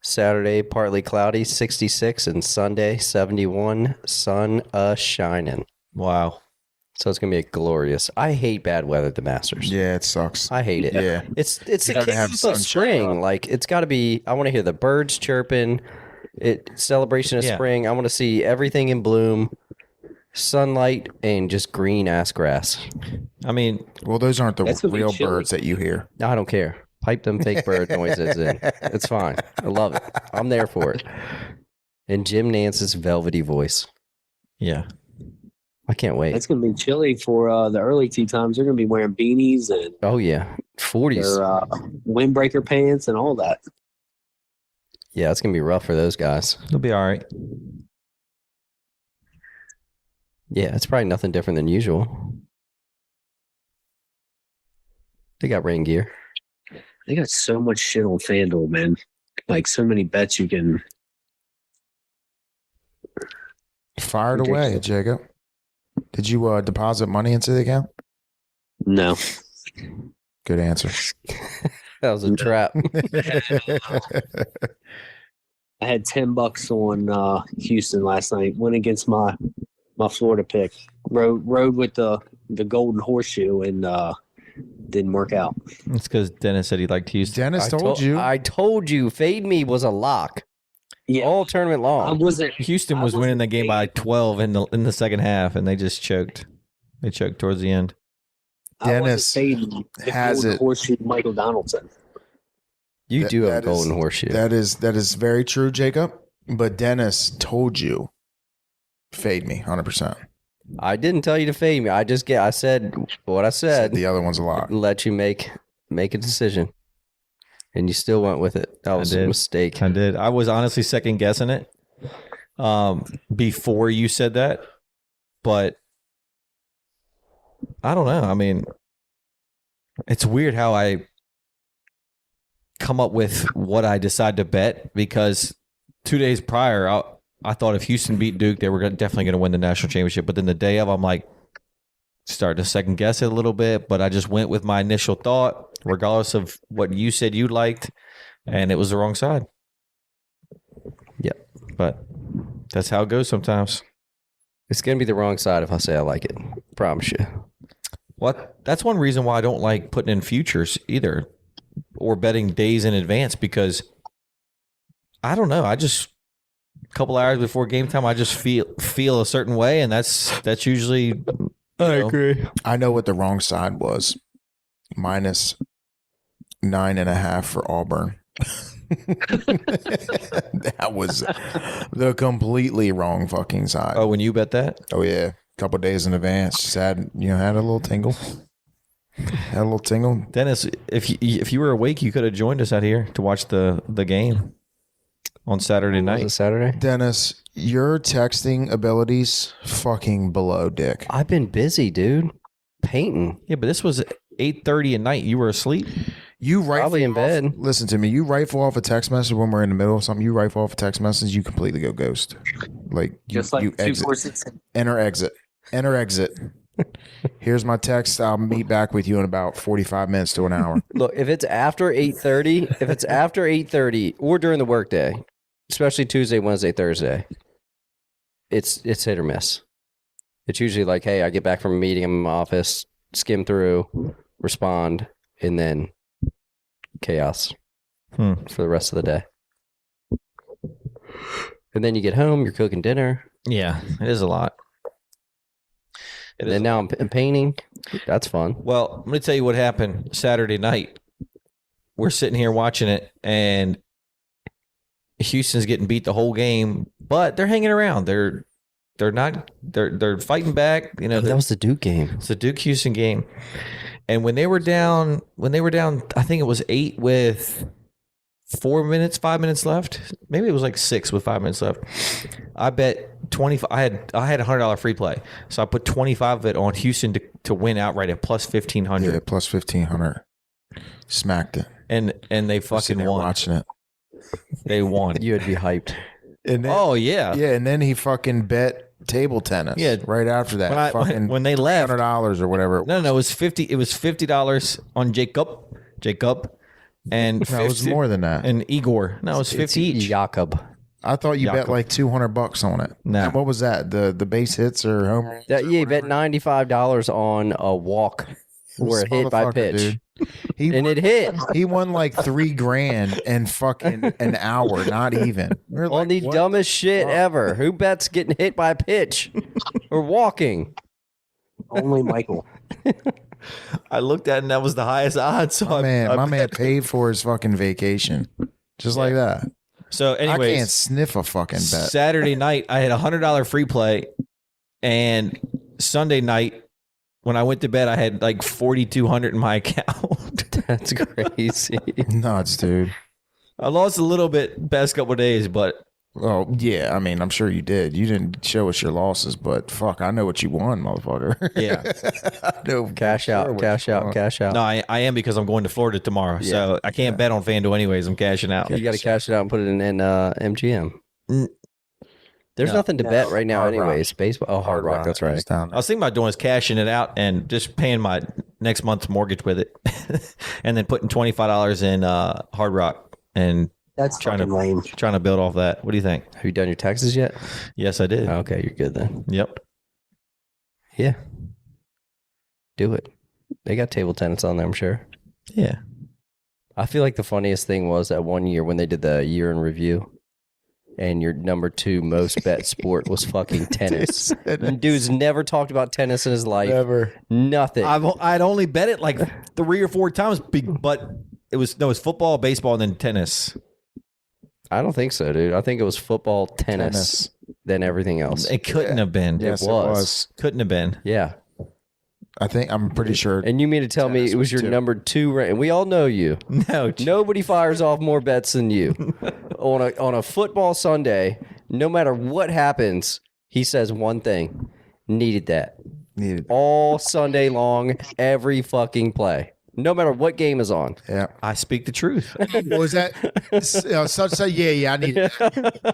Saturday, partly cloudy, 66, and Sunday, 71, sun shining. Wow. So it's going to be glorious. I hate bad weather at the Masters. Yeah, it sucks. I hate it. Yeah. It's the gotta have kiss of sunshine. spring. Like, it's got to be, I want to hear the birds chirping, celebration of Yeah. spring. I want to see everything in bloom, sunlight, and just green ass grass. I mean, Well, those aren't the That's gonna be real chilly. birds that you hear. I don't care. Pipe them fake bird noises in. It's fine. I love it. I'm there for it. And Jim Nance's velvety voice. yeah. I can't wait. It's going to be chilly for the early tee times. They're going to be wearing beanies and Oh, yeah. 40s. their windbreaker pants and all that. Yeah, it's going to be rough for those guys. It'll be all right. Yeah, it's probably nothing different than usual. They got rain gear. They got so much shit on FanDuel, man. Like so many bets you can. Fire it away, Jacob. Did you deposit money into the account? No. Good answer. That was a trap. I had $10 on Houston last night. Went against my Florida pick. Rode with the golden horseshoe and didn't work out. It's because Dennis said he liked Houston. Dennis told you. I told you, Fade Me was a lock Yeah, all tournament I long. wasn't. Houston I was winning wasn't the game by fading. 12 in the second half, and they just choked. They choked towards the end. Dennis has it. Horseshoe Michael Donaldson. You do have a that is- golden horseshoe. That is very true, Jacob. But Dennis told you, fade me 100%. I didn't tell you to fade me. I said what I said. The other one's a lot. Let you make a decision, and you still went with it. That was a did. mistake. I did. I was honestly second guessing it before you said that, but I don't know. I mean, it's weird how I come up with what I decide to bet because 2 days prior, I thought if Houston beat Duke, they were definitely going to win the national championship. But then the day of, I'm like, starting to second guess it a little bit. But I just went with my initial thought, regardless of what you said you liked, and it was the wrong side. Yep. But that's how it goes sometimes. It's gonna be the wrong side if I say I like it. Promise you. What? That's one reason why I don't like putting in futures either, or betting days in advance because I don't know. I just a couple hours before game time, I just feel a certain way, and that's usually. I agree. I know what the wrong side was. Minus 9.5 for Auburn. That was the completely wrong fucking side. Oh, when you bet that? Oh yeah, a couple days in advance. Just had a little tingle. Had a little tingle. Dennis, if you were awake, you could have joined us out here to watch the game on Saturday Was night. it Saturday? Dennis, your texting abilities fucking below dick. I've been busy, dude. Painting. Yeah, but this was 8:30 at night. You were asleep. You rifle Probably in off- bed. Listen to me. You rifle off a text message when we're in the middle of something. You rifle off a text message. You completely go ghost. Like Just you like exit. 246. Enter exit. Enter exit. Here's my text. I'll meet back with you in about 45 minutes to an hour. Look, if it's after 8:30, or during the workday, especially Tuesday, Wednesday, Thursday, it's hit or miss. It's usually like, hey, I get back from a meeting, I'm in my office, skim through, respond, and then chaos for the rest of the day. And then you get home, you're cooking dinner. Yeah, it is a lot. And then now I'm painting. That's fun. Well, I'm going to tell you what happened Saturday night. We're sitting here watching it, and Houston's getting beat the whole game, but they're hanging around. They're fighting back. You know, That was the Duke game. it's the Duke Houston game. And when they were down, I think it was 8 with 5 minutes left. Maybe it was like 6 with 5 minutes left. I bet 25. I had a $100 free play, so I put 25 of it on Houston to win outright at plus 1,500. Yeah, plus 1,500. Smacked it. And they Sitting fucking there won. watching it. They won. You had to be hyped. And then, Oh yeah. yeah, and then he fucking bet table tennis. Yeah. right after that. When they left, $100 or whatever. no, it was 50. It was $50 on Jacob, and No, it was 50 more than that. and Igor. No, it was 50 each. Jakob. I thought you bet Jakob. like $200 on it. No. What was that? The base hits or home runs? You bet $95 on a walk where it hit by Motherfucker, pitch. dude. He And won, it hit he won like $3,000 in fucking an hour, not even. We're on like, the what? dumbest shit ever. Who bets getting hit by a pitch or walking? Only Michael. I looked at it and that was the highest odds. So My man, I my man bet. paid for his fucking vacation. Just like that. So, I can't anyways, sniff a fucking bet. Saturday night I had $100 free play, and Sunday night when I went to bed I had like 4,200 in my account. That's crazy. Nuts, dude. I lost a little bit past couple of days, but Oh, yeah. I mean, I'm sure you did. You didn't show us your losses, but fuck, I know what you won, motherfucker. yeah. I know Cash for sure out, what cash you out, won. cash out. No, I am because I'm going to Florida tomorrow, so I can't bet on FanDuel anyways. I'm cashing out. You got to cash it out and put it in MGM. Mm. There's No. nothing to bet right now, Hard Rock. anyways. Baseball. Oh, Hard Rock. That's right. It's down I was thinking about doing is cashing it out and just paying my next month's mortgage with it, and then putting $25 in Hard Rock and That's Trying fucking to- lame. trying to build off that. What do you think? Have you done your taxes yet? Yes, I did. Okay, you're good then. Yep. Yeah. Do it. They got table tennis on there, I'm sure. Yeah. I feel like the funniest thing was that one year when they did the year in review and your number 2 most bet sport was fucking tennis. Dude's never talked about tennis in his life. Never. Nothing. I'd only bet it like 3 or 4 times, but it was football, baseball, and then tennis. I don't think so, dude. I think it was football, tennis, then everything else. It couldn't have been. Yes, It it was. was. Couldn't have been. Yeah. I'm pretty sure. And you mean to tell me Tennis it was was your two. number 2 and we all know you. No. Nobody fires off more bets than you. on a football Sunday, no matter what happens, he says one thing. Needed that. Needed. All Sunday long, every fucking play. No matter what game is on. Yeah. I speak the truth. What was that? Such yeah, I need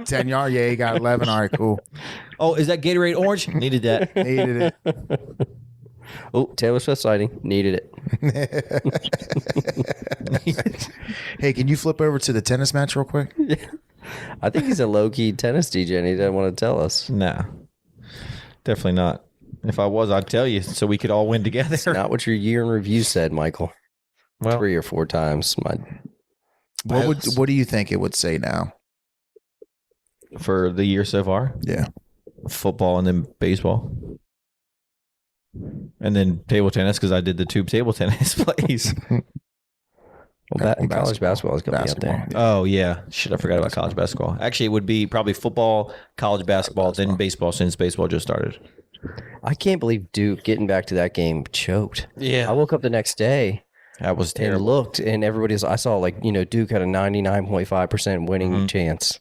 10 yards. Yeah, you got 11. All right, cool. Oh, is that Gatorade orange? Needed that. Needed it. Oh, Taylor Swift sighting. Needed it. Hey, can you flip over to the tennis match real quick? I think he's a low-key tennis DJ and he doesn't want to tell us. No. Definitely not. If I was, I'd tell you so we could all win together. Not what your year in review said, Michael. Well, 3 or 4 times. What do you think it would say now? for the year so far. Yeah. Football and then baseball. And then table tennis because I did the tube table tennis plays. Well, college basketball is going to be up there. Oh, yeah. Shit, I forgot about college basketball. Actually, it would be probably football, college basketball, then baseball since baseball just started. I can't believe Duke, getting back to that game, choked. Yeah. I woke up the next day That was and terrible. looked, and everybody's, I saw Duke had a 99.5% winning chance.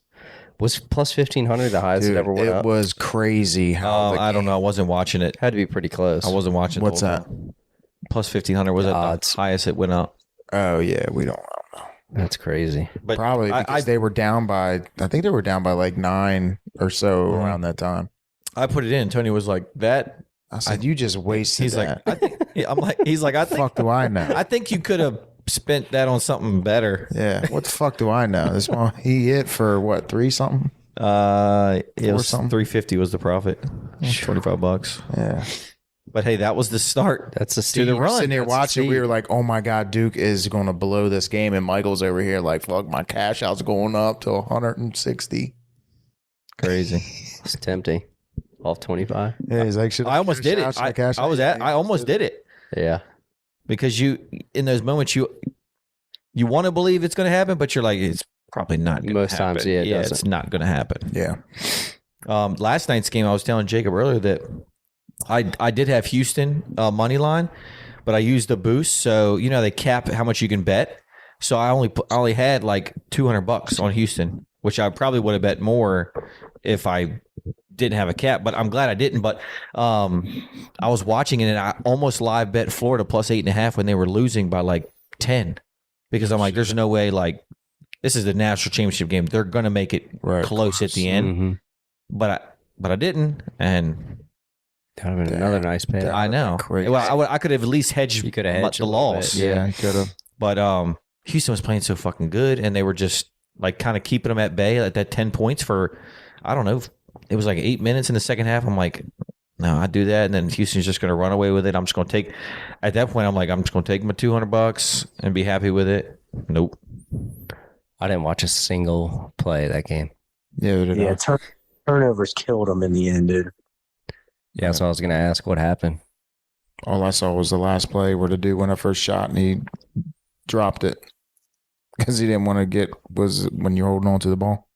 Was plus 1,500 the highest Dude, it ever went it up? was crazy how the I don't game- know. I wasn't watching it. Had to be pretty close. I wasn't watching What's the whole that? time. Plus 1,500 was at Odds. the highest it went up. Oh yeah, we don't know. That's crazy. But Probably because they were down by, I think they were down by like 9 or so around that time. I put it in. Tony was like, that. I said, you just wasted He's that. like, I think, yeah, I'm like, he's like, I think, fuck do I know? I think you could have spent that on something better. Yeah, what the fuck do I know? This one, he hit for what, 3 something? It was something. 350 was the profit. $25. Yeah. But hey, that was the start. That's the to steep. the We were run. sitting there That's the watching. We steep. were like, "Oh my god, Duke is going to blow this game," and Michael's over here like, "Fuck, my cash out's going up to 160." Crazy. It's tempting. Off 25. Yeah, he's like, should I almost did it. I almost did it Yeah. because in those moments you want to believe it's going to happen, but you're like, it's probably not going to happen. Most times, yeah, it doesn't. it's not going to happen. Yeah. Last night's game, I was telling Jacob earlier that I did have Houston money line, but I used the boost. So, they cap how much you can bet. So I only had like $200 on Houston, which I probably would have bet more if I didn't have a cap, but I'm glad I didn't. But I was watching it and I almost live bet Florida plus 8.5 when they were losing by like 10, because I'm like, there's no way, like, this is the national championship game. They're going to make it close at the end. Mm-hmm. But I didn't, and that would have been another nice payout. I know. Crazy. Well, I could have at least hedged You could have hedged the loss. Yeah, could have. But Houston was playing so fucking good, and they were just like kind of keeping them at bay at that 10 points for, I don't know, it was like 8 minutes in the second half. I'm like, no, I do that, and then Houston's just going to run away with it. I'm just going to take. At that point, I'm like, I'm just going to take my $200 and be happy with it. Nope. I didn't watch a single play of that game. Yeah, Turnovers killed them in the end, dude. Yeah, so I was going to ask what happened. all I saw was the last play where the dude went up first shot and he dropped it because he didn't want to was when you're holding on to the ball.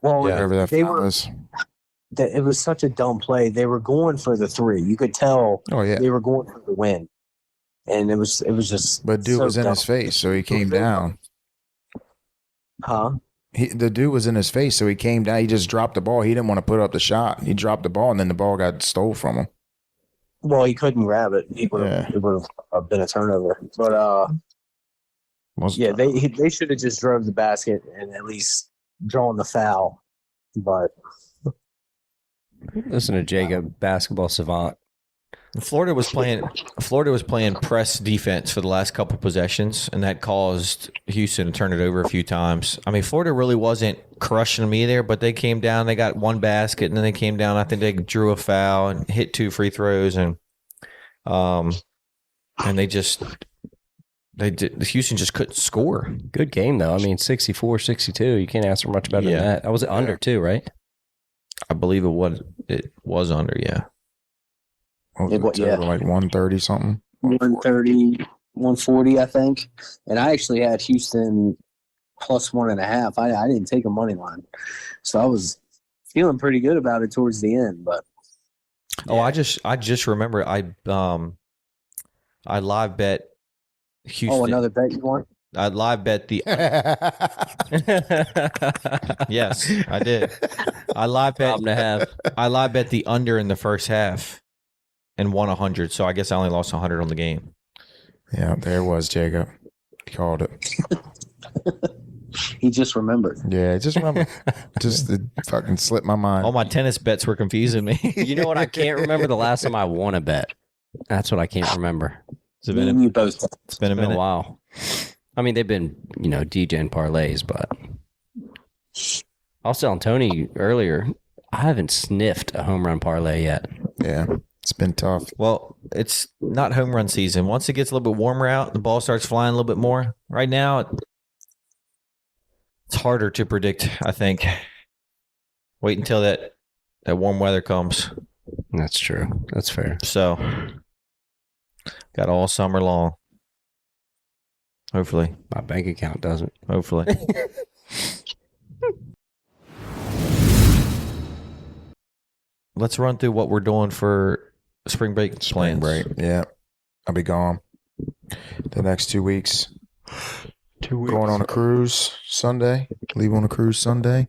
Well, Whatever that foul is. It was such a dumb play. They were going for the three. You could tell Oh, yeah. they were going for the win. And it was just. But dude so was in dumb. his face, so he came down. Huh? The dude was in his face, so he came down. He just dropped the ball. He didn't want to put up the shot. He dropped the ball, and then the ball got stole from him. Well, he couldn't grab it. It would have been a turnover. But yeah, they should have just drove the basket and at least drawn the foul. But Listen to Jacob, basketball savant. Florida was playing press defense for the last couple possessions, and that caused Houston to turn it over a few times. I mean, Florida really wasn't crushing them either, but they came down. They got one basket, and then they came down. I think they drew a foul and hit 2 free throws, and Houston just couldn't score. Good game, though. I mean, 64-62. You can't ask for much better than that. That was under, too, right? I believe it was under, yeah. Like 130 something. 130, 140, I think. And I actually had Houston plus 1.5. I didn't take a money line. So I was feeling pretty good about it towards the end. But Oh, I just remember I live bet Houston. Oh, another bet you want? I live bet the yes, I did. I live bet the under in the first half and won 100. So I guess I only lost 100 on the game. Yeah, there was Jacob. He called it. He just remembered. Yeah, just remember. Just it fucking slipped my mind. All my tennis bets were confusing me. You know what? I can't remember the last time I won a bet. That's what I can't remember. It's Me and you both. been a It's been minute. a while. I mean, they've been, DJing parlays, but I was telling Tony earlier, I haven't sniffed a home run parlay yet. Yeah, it's been tough. Well, it's not home run season. Once it gets a little bit warmer out, the ball starts flying a little bit more. Right now, it's harder to predict, I think. Wait until that warm weather comes. That's true. That's fair. So, got all summer long. Hopefully. My bank account doesn't. Hopefully. Let's run through what we're doing for spring break Spring plans. break. Yeah, I'll be gone the next 2 weeks. 2 weeks. Going on a cruise Sunday. Leave on a cruise Sunday.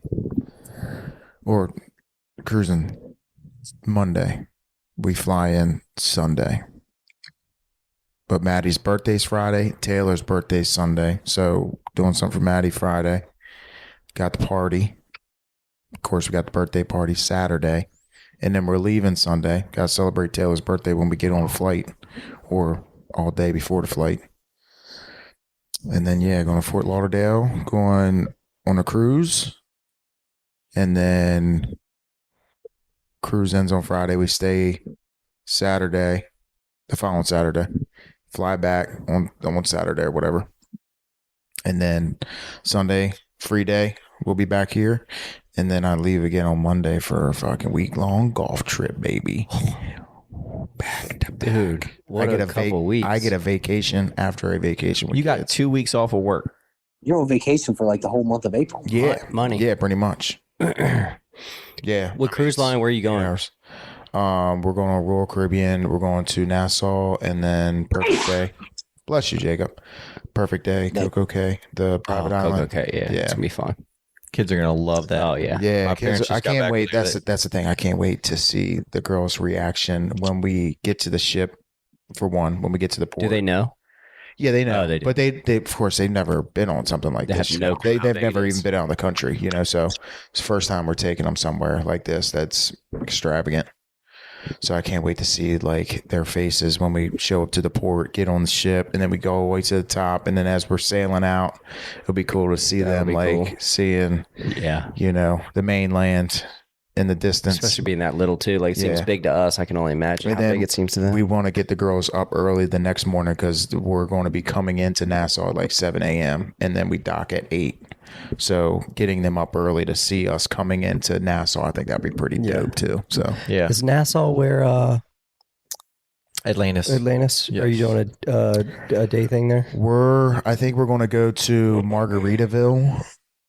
Or cruising Monday. We fly in Sunday. But Maddie's birthday's Friday. Taylor's birthday's Sunday. So doing something for Maddie Friday. Got the party. Of course, we got the birthday party Saturday. And then we're leaving Sunday. Got to celebrate Taylor's birthday when we get on a flight. Or all day before the flight. And then, going to Fort Lauderdale. Going on a cruise. And then cruise ends on Friday. We stay Saturday. The following Saturday. Fly back on Saturday or whatever. And then Sunday, free day, we'll be back here. and then I leave again on Monday for a fucking week-long golf trip, baby. Back to back. Dude, what a couple weeks. I get a vacation after a vacation. With You got kids. 2 weeks off of work. You're on vacation for like the whole month of April. Yeah, money. Yeah, pretty much. Yeah. What cruise line? Where are you going? We're going on Royal Caribbean. We're going to Nassau, and then Perfect Day. Bless you, Jacob. Perfect Day, Coco Cay, the private island. Okay, yeah, it's gonna be fun. Kids are gonna love that. Oh yeah, Yeah, My parents kids, I just got can't back wait. from That's the thing. I can't wait to see the girls' reaction when we get to the ship. For one, when we get to the port, Do they know? Yeah, they know. Oh, they do. But they of course they've never been on something like They this. have no clue they've how big never it even is. been out of the country, so it's the first time we're taking them somewhere like this that's extravagant. So I can't wait to see like their faces when we show up to the port, get on the ship, and then we go all the way to the top, and then as we're sailing out, it'll be cool to see That'll them be like cool. seeing Yeah, the mainland in the distance. especially being that little too. Like it seems Yeah. big to us. I can only imagine And how then big it seems to them. We want to get the girls up early the next morning because we're going to be coming into Nassau at like 7 a.m. and then we dock at 8. So getting them up early to see us coming into Nassau, I think that'd be pretty dope too. So Yeah. Is Nassau where Atlantis. Atlantis? Yes. Are you doing a day thing there? I think we're going to go to Margaritaville.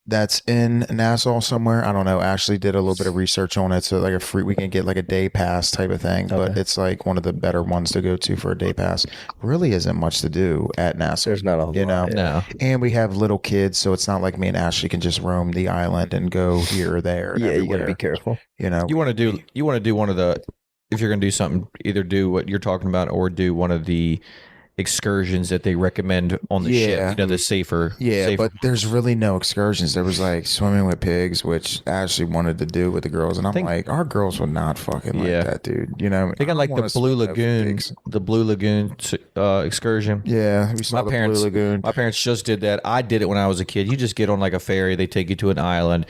That's in Nassau somewhere. I don't know. Ashley did a little bit of research on it. So like we can get like a day pass type of thing, but Okay. it's like one of the better ones to go to for a day pass. Really isn't much to do at Nassau. There's not a whole You lot. know? No. And we have little kids, so it's not like me and Ashley can just roam the island and go here or there. And Yeah, you everywhere, gotta be careful. You want to do one of the, if you're going to do something, either do what you're talking about or do one of the excursions that they recommend on the Yeah. ship. The safer. Yeah, safer. but there's really no excursions. There was like swimming with pigs, which Ashley wanted to do with the girls, and I'm like, our girls would not fucking Yeah. like that, dude. They got I like wanna the Blue swim with Lagoon, pigs. excursion. Yeah, we saw My the parents, Blue Lagoon. my parents just did that. I did it when I was a kid. You just get on like a ferry. They take you to an island,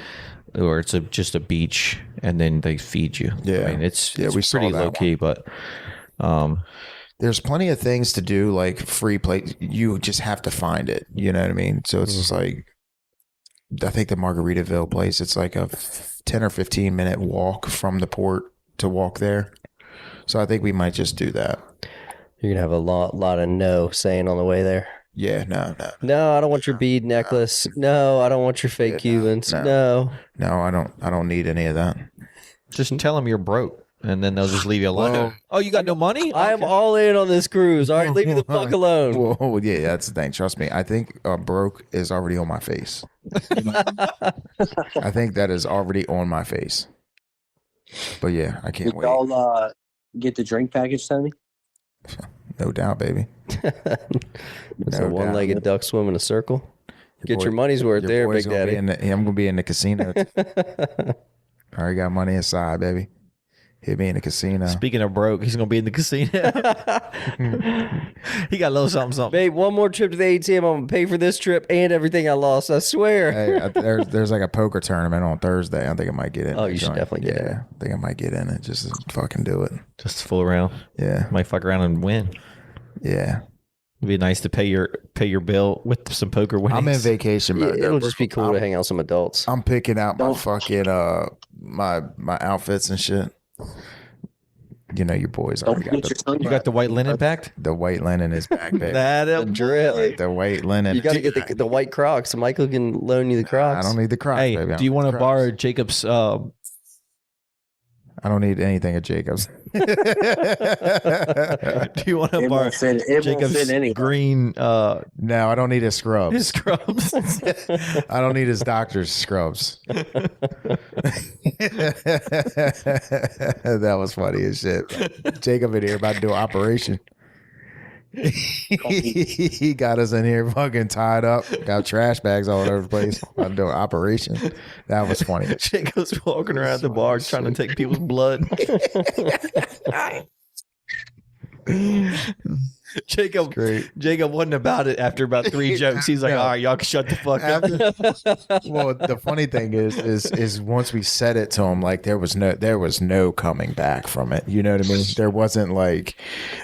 or it's just a beach, and then they feed you. Yeah. I mean, it's we saw pretty that low key, but There's plenty of things to do, like free play. You just have to find it. You know what I mean? So it's just like, I think the Margaritaville place, it's like a 10 or 15 minute walk from the port to walk there. So I think we might just do that. You're gonna have a lot of no saying on the way there. Yeah, no. No, I don't want your bead necklace. No, I don't want your fake Cubans. No. No, I don't need any of that. just tell them you're broke, and then they'll just leave you alone. Well- Oh, you got no money? I am all in on this cruise. All right, leave me the fuck alone. Whoa, yeah, that's the thing. Trust me. I think broke is already on my face. I think that is already on my face. But yeah, I can't Did wait. y'all get the drink package, Tony? No doubt, baby. It's No a doubt. one-legged duck swim in a circle. Get boy- your money's worth there, boy's Big gonna be Daddy. I'm gonna be in the casino. I already got money inside, baby. Hit me in the casino. Speaking of broke, he's gonna be in the casino. He got a little something. Babe, one more trip to the ATM. I'm gonna pay for this trip and everything I lost. I swear. Hey, there's like a poker tournament on Thursday. I think I might get in. Oh, the you should joint. definitely get in Yeah, I think I might get in it just to fucking do it. Just to fool around. Yeah, Might fuck around and win. yeah. It'd be nice to pay your bill with some poker winnings. I'm in vacation Yeah, mode. it'll just be cool to hang out with some adults. I'm picking out my fucking my outfits and shit. You know, your boys Don't already got get your tongue You got the white linen packed? the white linen is back, baby. That'll drip. The white linen. You got to get the white Crocs. Michael can loan you the I Crocs. don't need the Crocs, Hey, baby. I do you don't want need to Crocs. borrow Jacob's? I don't need anything at Jacob's. Do you want to It borrow won't fit. It won't Jacob's fit anyway. green No, I don't need his scrubs. scrubs? I don't need his doctor's scrubs. That was funny as shit. Jacob in here about to do an operation. He got us in here fucking tied up, got trash bags all over the place. About to do an operation. That was funny. Jacob's walking around the bar trying to take people's blood. Jacob great. Jacob wasn't about it after about 3 jokes. He's like, No. all right, y'all can shut the fuck up. Well, the funny thing is once we said it to him, like there was no coming back from it. You know what I mean? There wasn't like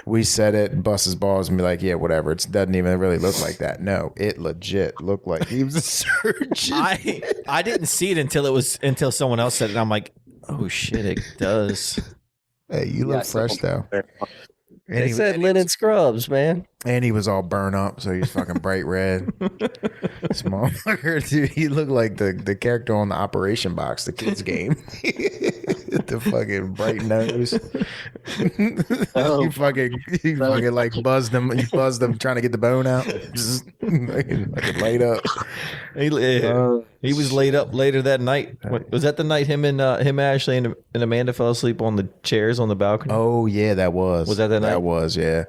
we said it, bust his balls, and be like, yeah, whatever. It doesn't even really look like that. No, it legit looked like he was a surgeon. I didn't see it until someone else said it. And I'm like, oh shit, it does. Hey, you look fresh though. And They said linen scrubs, man. And he was all burnt up, so he's fucking bright red. This motherfucker, dude, he looked like the character on the Operation Box, the kids game. The fucking bright nose. You fucking like buzzed him. You buzzed him trying to get the bone out. Just fucking laid up. He was laid up later that night. Was that the night him, Ashley, and Amanda fell asleep on the chairs on the balcony? Oh yeah, that was. Was that the night? That was, yeah.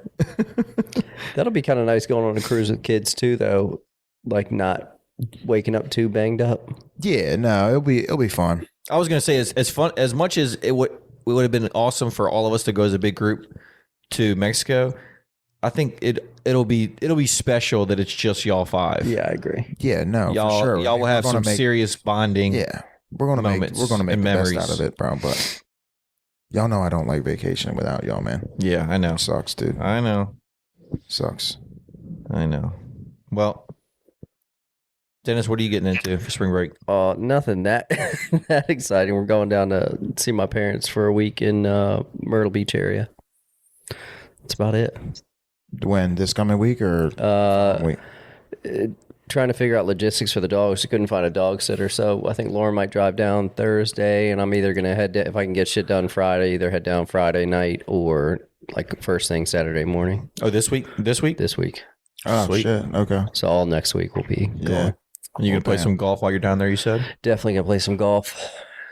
That'll be kind of nice going on a cruise with kids too, though. Like not waking up too banged up. Yeah, no, it'll be fun. I was gonna say as fun as much as it would have been awesome for all of us to go as a big group to Mexico. I think it'll be special that it's just y'all 5. Yeah, I agree. Yeah, no, Y'all for sure. y'all will have some serious bonding. Yeah, we're gonna make moments the and best memories. out of it, bro. But y'all know I don't like vacationing without y'all, man. Yeah, I know. Sucks, dude. I know. Sucks. I know. Well, Dennis, what are you getting into for spring break? Nothing that that exciting. We're going down to see my parents for a week in Myrtle Beach area. That's about it. When, this coming week or wait? Trying to figure out logistics for the dogs. We couldn't find a dog sitter, so I think Lauren might drive down Thursday, and I'm either gonna if I can get shit done Friday, either head down Friday night or like first thing Saturday morning. Oh, this week? This week. Oh Sweet. shit. Okay. So all next week will be Yeah. going. You gonna play damn. some golf while you're down there? You said. Definitely gonna play some golf.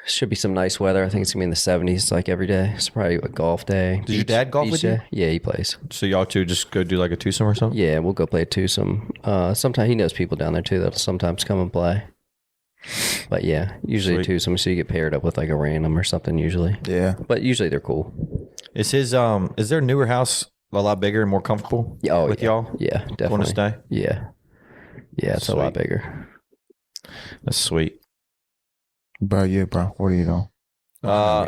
Should be some nice weather. I think it's gonna be in the 70s like every day. It's probably a golf day. Does your dad golf Beach with you? day. Yeah, he plays. So y'all two just go do like a twosome or something? Yeah, we'll go play a twosome. Sometimes he knows people down there too that'll sometimes come and play. But yeah, usually Sweet. a twosome, so you get paired up with like a random or something usually. Yeah. But usually they're cool. Is their newer house a lot bigger and more comfortable? Yeah, with yeah. y'all? Yeah, definitely. Want to stay? Yeah. Yeah, it's a lot Sweet. bigger. That's sweet. Bro, you, bro. What are you doing?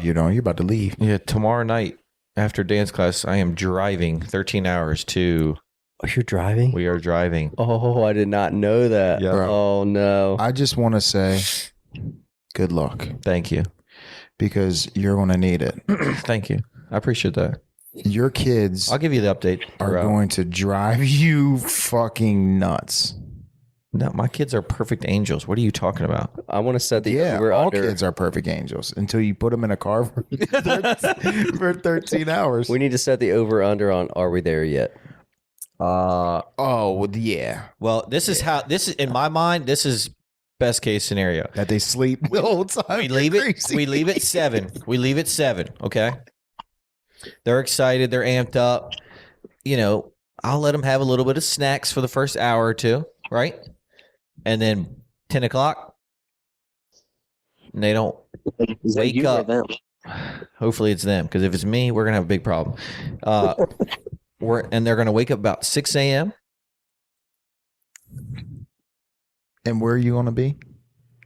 You know, you're about to leave. Yeah, tomorrow night after dance class, I am driving 13 hours to. Oh, you're driving? We are driving. Oh, I did not know that. Yeah. Bro. Oh no. I just want to say good luck Thank you. because you're going to need it. Thank you. I appreciate that. Your kids I'll give you the update. are throughout. going to drive you fucking nuts. No, my kids are perfect angels. What are you talking about? I want to set the Yeah, over all under. kids are perfect angels until you put them in a car for 13 hours. We need to set the over under on are we there yet? Oh, well, yeah. Well, this is in my mind. This is best case scenario. That they sleep the whole time. We leave it. We leave it 7. We leave it 7. Okay. They're excited. They're amped up. You know, I'll let them have a little bit of snacks for the first hour or two, right? And then 10 o'clock, and they don't Is that wake you or up. them? Hopefully it's them, because if it's me, we're gonna have a big problem. And they're gonna wake up about 6 a.m. And where are you going to be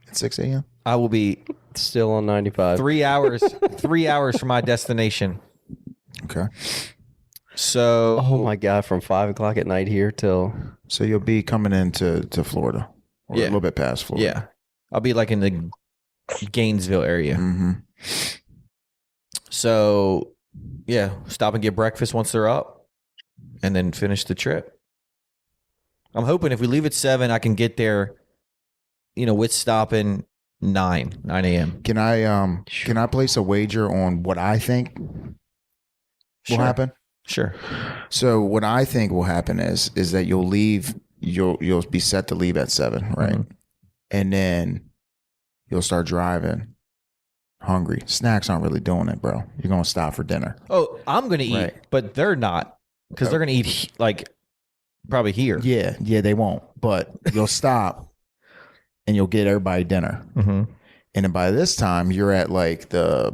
at 6 a.m.? I will be Still on 95. 3 hours, 3 hours from my destination. Okay. So Oh my god, from 5 o'clock at night here till So you'll be coming into Florida or Yeah. a little bit past Florida. yeah, I'll be like in the Gainesville area. Mm-hmm. So yeah, stop and get breakfast once they're up, and then finish the trip. I'm hoping if we leave at 7, I can get there, you know, with stopping 9 a.m. Can I place a wager on what I think will happen? Sure. So what I think will happen is that you'll leave. You'll be set to leave at 7, right? Mhm. And then you'll start driving hungry. Snacks aren't really doing it, bro. You're gonna stop for dinner. Oh, I'm gonna eat, Right. but they're not, because they're gonna eat like probably here. Yeah, they won't. But you'll stop, and you'll get everybody dinner. Mm-hmm. And then by this time, you're at like the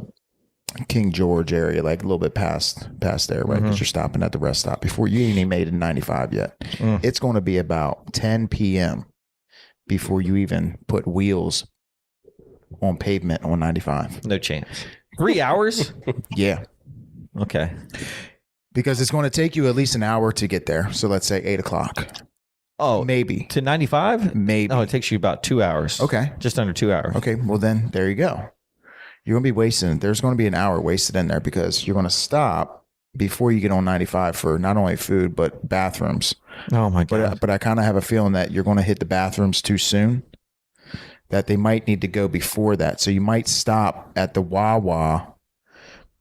King George area, like a little bit past there, right? Because you're stopping at the rest stop before you ain't even made it 95 yet. It's going to be about 10 p.m. before you even put wheels on pavement on 95. No chance. 3 hours? Yeah. Okay. Because it's going to take you at least an hour to get there. So let's say 8 o'clock. Oh, Maybe. to 95? Maybe. No, it takes you about 2 hours. Okay. Just under 2 hours. Okay. Well, then there you go. You're going to be wasting, there's going to be an hour wasted in there because you're going to stop before you get on 95 for not only food, but bathrooms. Oh, my God. But I kind of have a feeling that you're going to hit the bathrooms too soon, that they might need to go before that. So you might stop at the Wawa,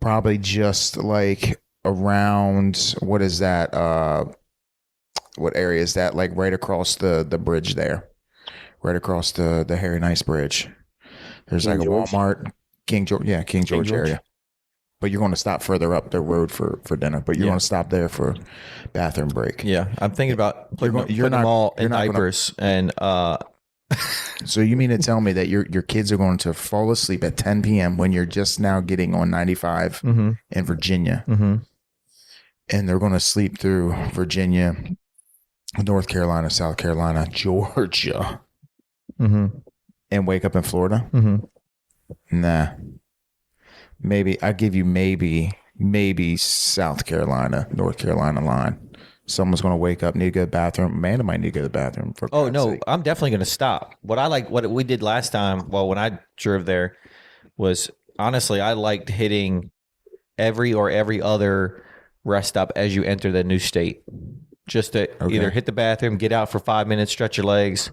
probably just like around, what is that? What area is that? Like right across the bridge there, right across the Harry Nice Bridge. There's King like George? a Walmart, King George area. But you're going to stop further up the road for dinner. But you're going to stop there for bathroom break. Yeah, I'm thinking about putting you're them not- all you're in not gonna- diapers and So you mean to tell me that your kids are going to fall asleep at 10 p.m. when you're just now getting on 95 in Virginia, and they're going to sleep through Virginia, North Carolina, South Carolina, Georgia, and wake up in Florida? Nah. Maybe I give you maybe South Carolina, North Carolina line. Someone's going to wake up, need to go to the bathroom. Amanda might need to go to the bathroom. For Oh God's no, sake. I'm definitely going to stop. What we did last time, well, when I drove there, was honestly I liked hitting every other rest stop as you enter the new state, just to either hit the bathroom, get out for 5 minutes, stretch your legs,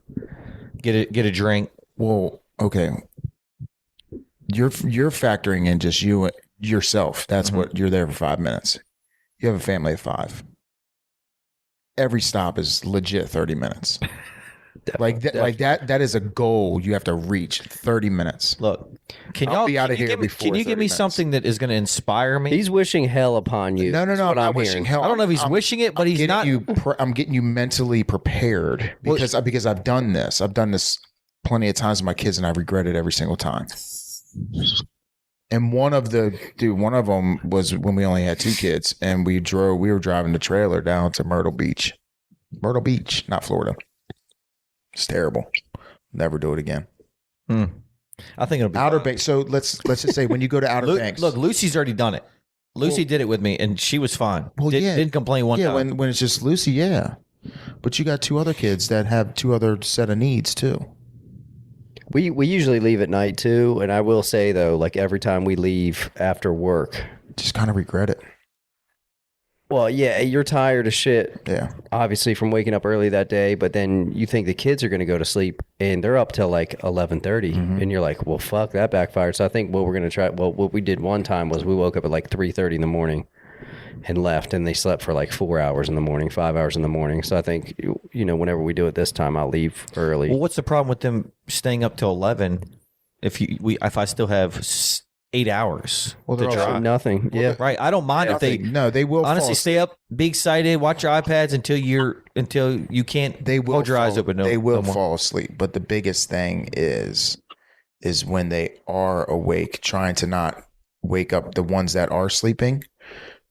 get a drink. Well, okay. You're factoring in just yourself. That's what you're there for 5 minutes. You have a family of 5. Every stop is legit 30 minutes. That is a goal you have to reach. 30 minutes. Look, can I'll y'all be outta can you here give me- before Can you 30 give me minutes. something that is going to inspire me? He's wishing hell upon you. No, That's I'm what not I'm wishing hearing. hell. I don't know if he's wishing it, but he's getting not. I'm getting you mentally prepared because I've done this. I've done this plenty of times with my kids, and I regret it every single time. And one of them was when we only had 2 kids, and we were driving the trailer down to Myrtle Beach, not Florida. It's terrible. Never do it again. I think it'll be Outer fun. Banks. So let's just say when you go to Outer Banks. Look, Lucy's already done it. Lucy did it with me, and she was fine. Well, yeah. Didn't complain one yeah, time. when it's just Lucy, yeah. But you got 2 other kids that have 2 other set of needs too. We usually leave at night too, and I will say though, like every time we leave after work, Just kind of regret it. well, yeah, you're tired as shit, Yeah. obviously from waking up early that day, but then you think the kids are going to go to sleep and they're up till like 11:30, and you're like, well, fuck, that backfired. So I think what we're going to try, well, what we did one time was we woke up at like 3:30 in the morning and left, and they slept for like 4 hours in the morning, 5 hours in the morning. So I think, whenever we do it this time, I'll leave early. Well, what's the problem with them staying up till 11? If I still have 8 hours Well, to they're also drive, Nothing. Yeah. right? I don't mind if they No, they will honestly fall stay up, be excited, watch your iPads until you can't. They will hold your eyes fall- open. They will no more. fall asleep. But the biggest thing is when they are awake, trying to not wake up the ones that are sleeping.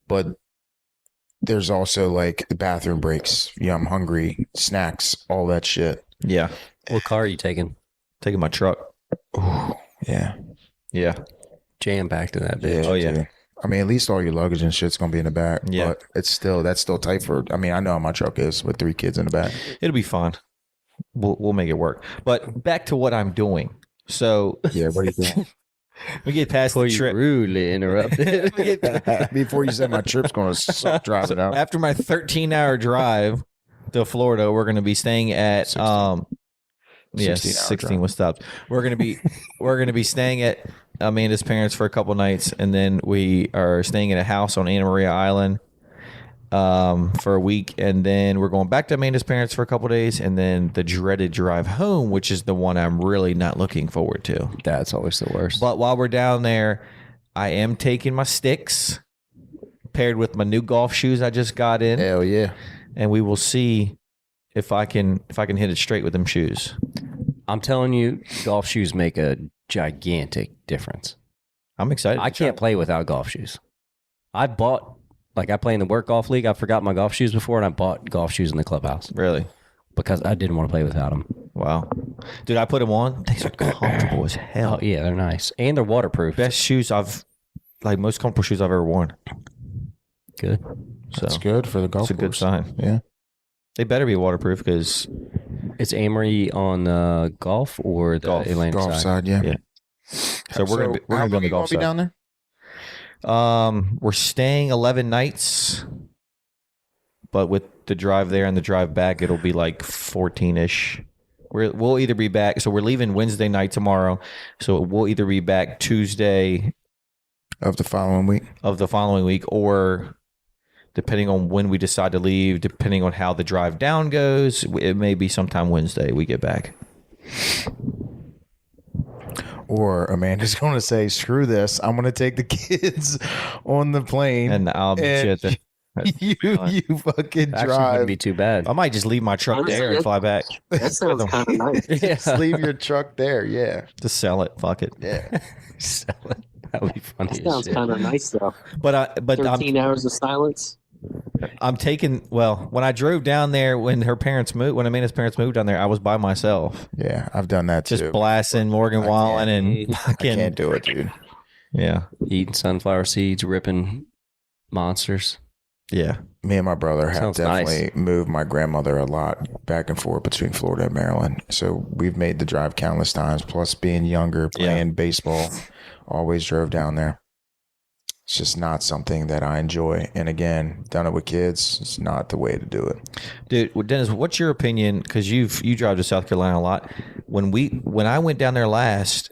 But there's also like the bathroom breaks. Yeah, I'm hungry, snacks, all that shit. Yeah, What car are you taking? taking my truck. Ooh, yeah. Yeah, Jam back to that bitch. Oh, yeah. dude. I mean, at least all your luggage and shit's gonna be in the back. Yeah. But that's still tight for. I mean, I know how my truck is with 3 kids in the back. it'll be fun. We'll make it work. But back to what I'm doing. So Yeah. What do you think? we get past Before the you trip. rudely interrupted. Before you said my trip's gonna suck driving out. After my 13-hour drive to Florida, we're going to be staying at 16. 16 with stops. We're going to be staying at Amanda's parents for a couple nights, and then we are staying at a house on Anna Maria Island for a week, and then we're going back to Amanda's parents for a couple days, and then the dreaded drive home, which is the one I'm really not looking forward to. That's always the worst. But while we're down there, I am taking my sticks paired with my new golf shoes I just got in, Hell yeah. and we will see if I can hit it straight with them shoes. I'm telling you, golf shoes make a gigantic difference. I'm excited. I can't play without golf shoes. I play in the work golf league. I forgot my golf shoes before, and I bought golf shoes in the clubhouse Really? because I didn't want to play without them. Wow. Dude, I put them on. These are comfortable as hell. Oh yeah, they're nice and they're waterproof. Best shoes most comfortable shoes I've ever worn. Good. So That's good for the golf it's a good course. sign. Yeah. They better be waterproof because It's Amory on golf or the Golf. Atlantic Golf side? side, yeah. Yeah. So we're gonna be on the how long you golf gonna be side. down there? We're staying 11 nights, but with the drive there and the drive back, it'll be like 14-ish. We'll either be back. So we're leaving Wednesday night tomorrow. So we'll either be back Tuesday Of the following week. of the following week, or depending on when we decide to leave, depending on how the drive down goes, it may be sometime Wednesday we get back. Or Amanda's going to say, screw this. I'm going to take the kids on the plane. And I'll be And shit. you fucking Actually, drive. wouldn't be too bad. I might just leave my truck there and fly back. That sounds kind of nice. Just leave your truck there. Yeah. Just sell it. Fuck it. Yeah. Sell it. That would be funny. That as sounds shit. kind of nice though. But 13 hours of silence. I'm taking. Well, when I drove down there, when Amanda's parents moved down there, I was by myself, Yeah. I've done that too. just blasting Morgan Wallen and I I fucking. can't do it, dude. Yeah, Eating sunflower seeds, ripping monsters. yeah. Me and my brother have Sounds definitely moved my grandmother a lot back and forth between Florida and Maryland. So we've made the drive countless times. Plus, being younger, playing baseball, always drove down there. It's just not something that I enjoy. And again, done it with kids. It's not the way to do it. Dude, well, Dennis, what's your opinion? Because you drive to South Carolina a lot. When I went down there last,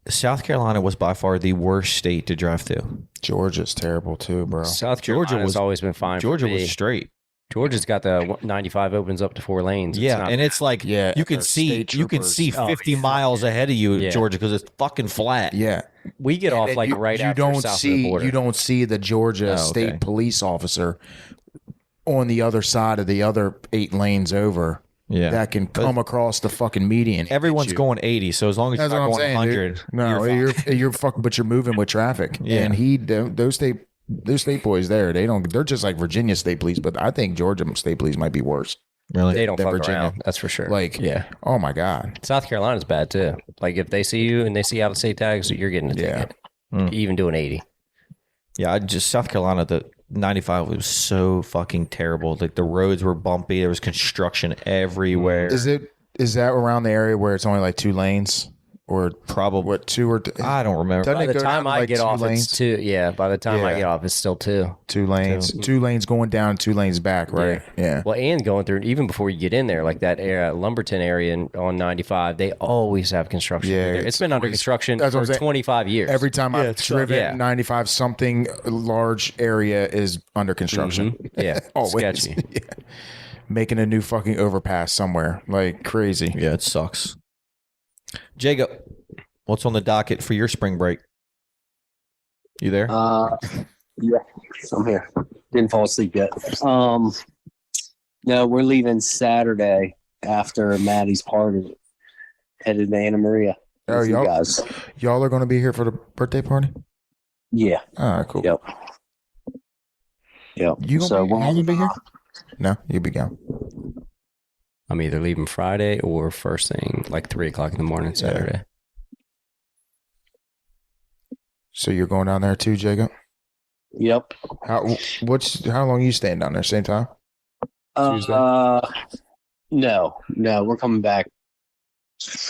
South Carolina was by far the worst state to drive through. Georgia's terrible too, bro. South Georgia Carolina's was- always been fine. Georgia for me. was straight. Georgia's got the 95 opens up to 4 lanes. It's Yeah, not- and it's like Yeah, you can the see state you can troopers. see Oh, 50 miles ahead of you, Yeah. Georgia, because it's fucking flat. Yeah. we get off And like right you after don't south see of the border. you don't see the Georgia Oh, okay. state police officer on the other side of the other 8 lanes over Yeah. that can come across the fucking median. and Everyone's hit you. going 80, so as long as That's you're what not I'm going saying, 100, dude. No, you're fucking, but you're moving with traffic. Yeah. And those state boys there, they're just like Virginia state police, but I think Georgia state police might be worse. really. They don't than fuck Virginia. around. That's for sure. Like, yeah, oh my God. South Carolina's bad too. Like if they see you and they see out of state tags, you're getting a Yeah. ticket. Even doing 80. Yeah, South Carolina, the 95 was so fucking terrible. Like the roads were bumpy. There was construction everywhere. Is that around the area where it's only like 2 lanes? Or Probably. what, 2 or I don't remember. Doesn't By it the go time down to, I like, get 2 off, lanes? it's 2. Yeah, by the time I Yeah. get off, it's still 2. 2 lanes, 2 lanes going down, 2 lanes back, right? Yeah. Well, and going through even before you get in there, like that area, Lumberton area on 95, they always have construction. Yeah, through there. It's been under construction that's what for I'm saying. 25 years. Every time I've it's driven yeah. 95, something large area is under construction. Yeah, Always. sketchy. Yeah. Making a new fucking overpass somewhere. Like crazy. Yeah, it sucks. Jacob, what's on the docket for your spring break? You there? Yeah, I'm here. Didn't fall asleep yet. No, we're leaving Saturday after Maddie's party. Headed to Anna Maria. Oh, with you y'all- guys. Y'all are going to be here for the birthday party? Yeah. All right, cool. Yep. Yep. You so going to we're be here? No, you'll be gone. I'm either leaving Friday or first thing, like 3 o'clock in the morning Saturday. So you're going down there too, Jacob? Yep. How long are you staying down there? Same time? Tuesday? No, we're coming back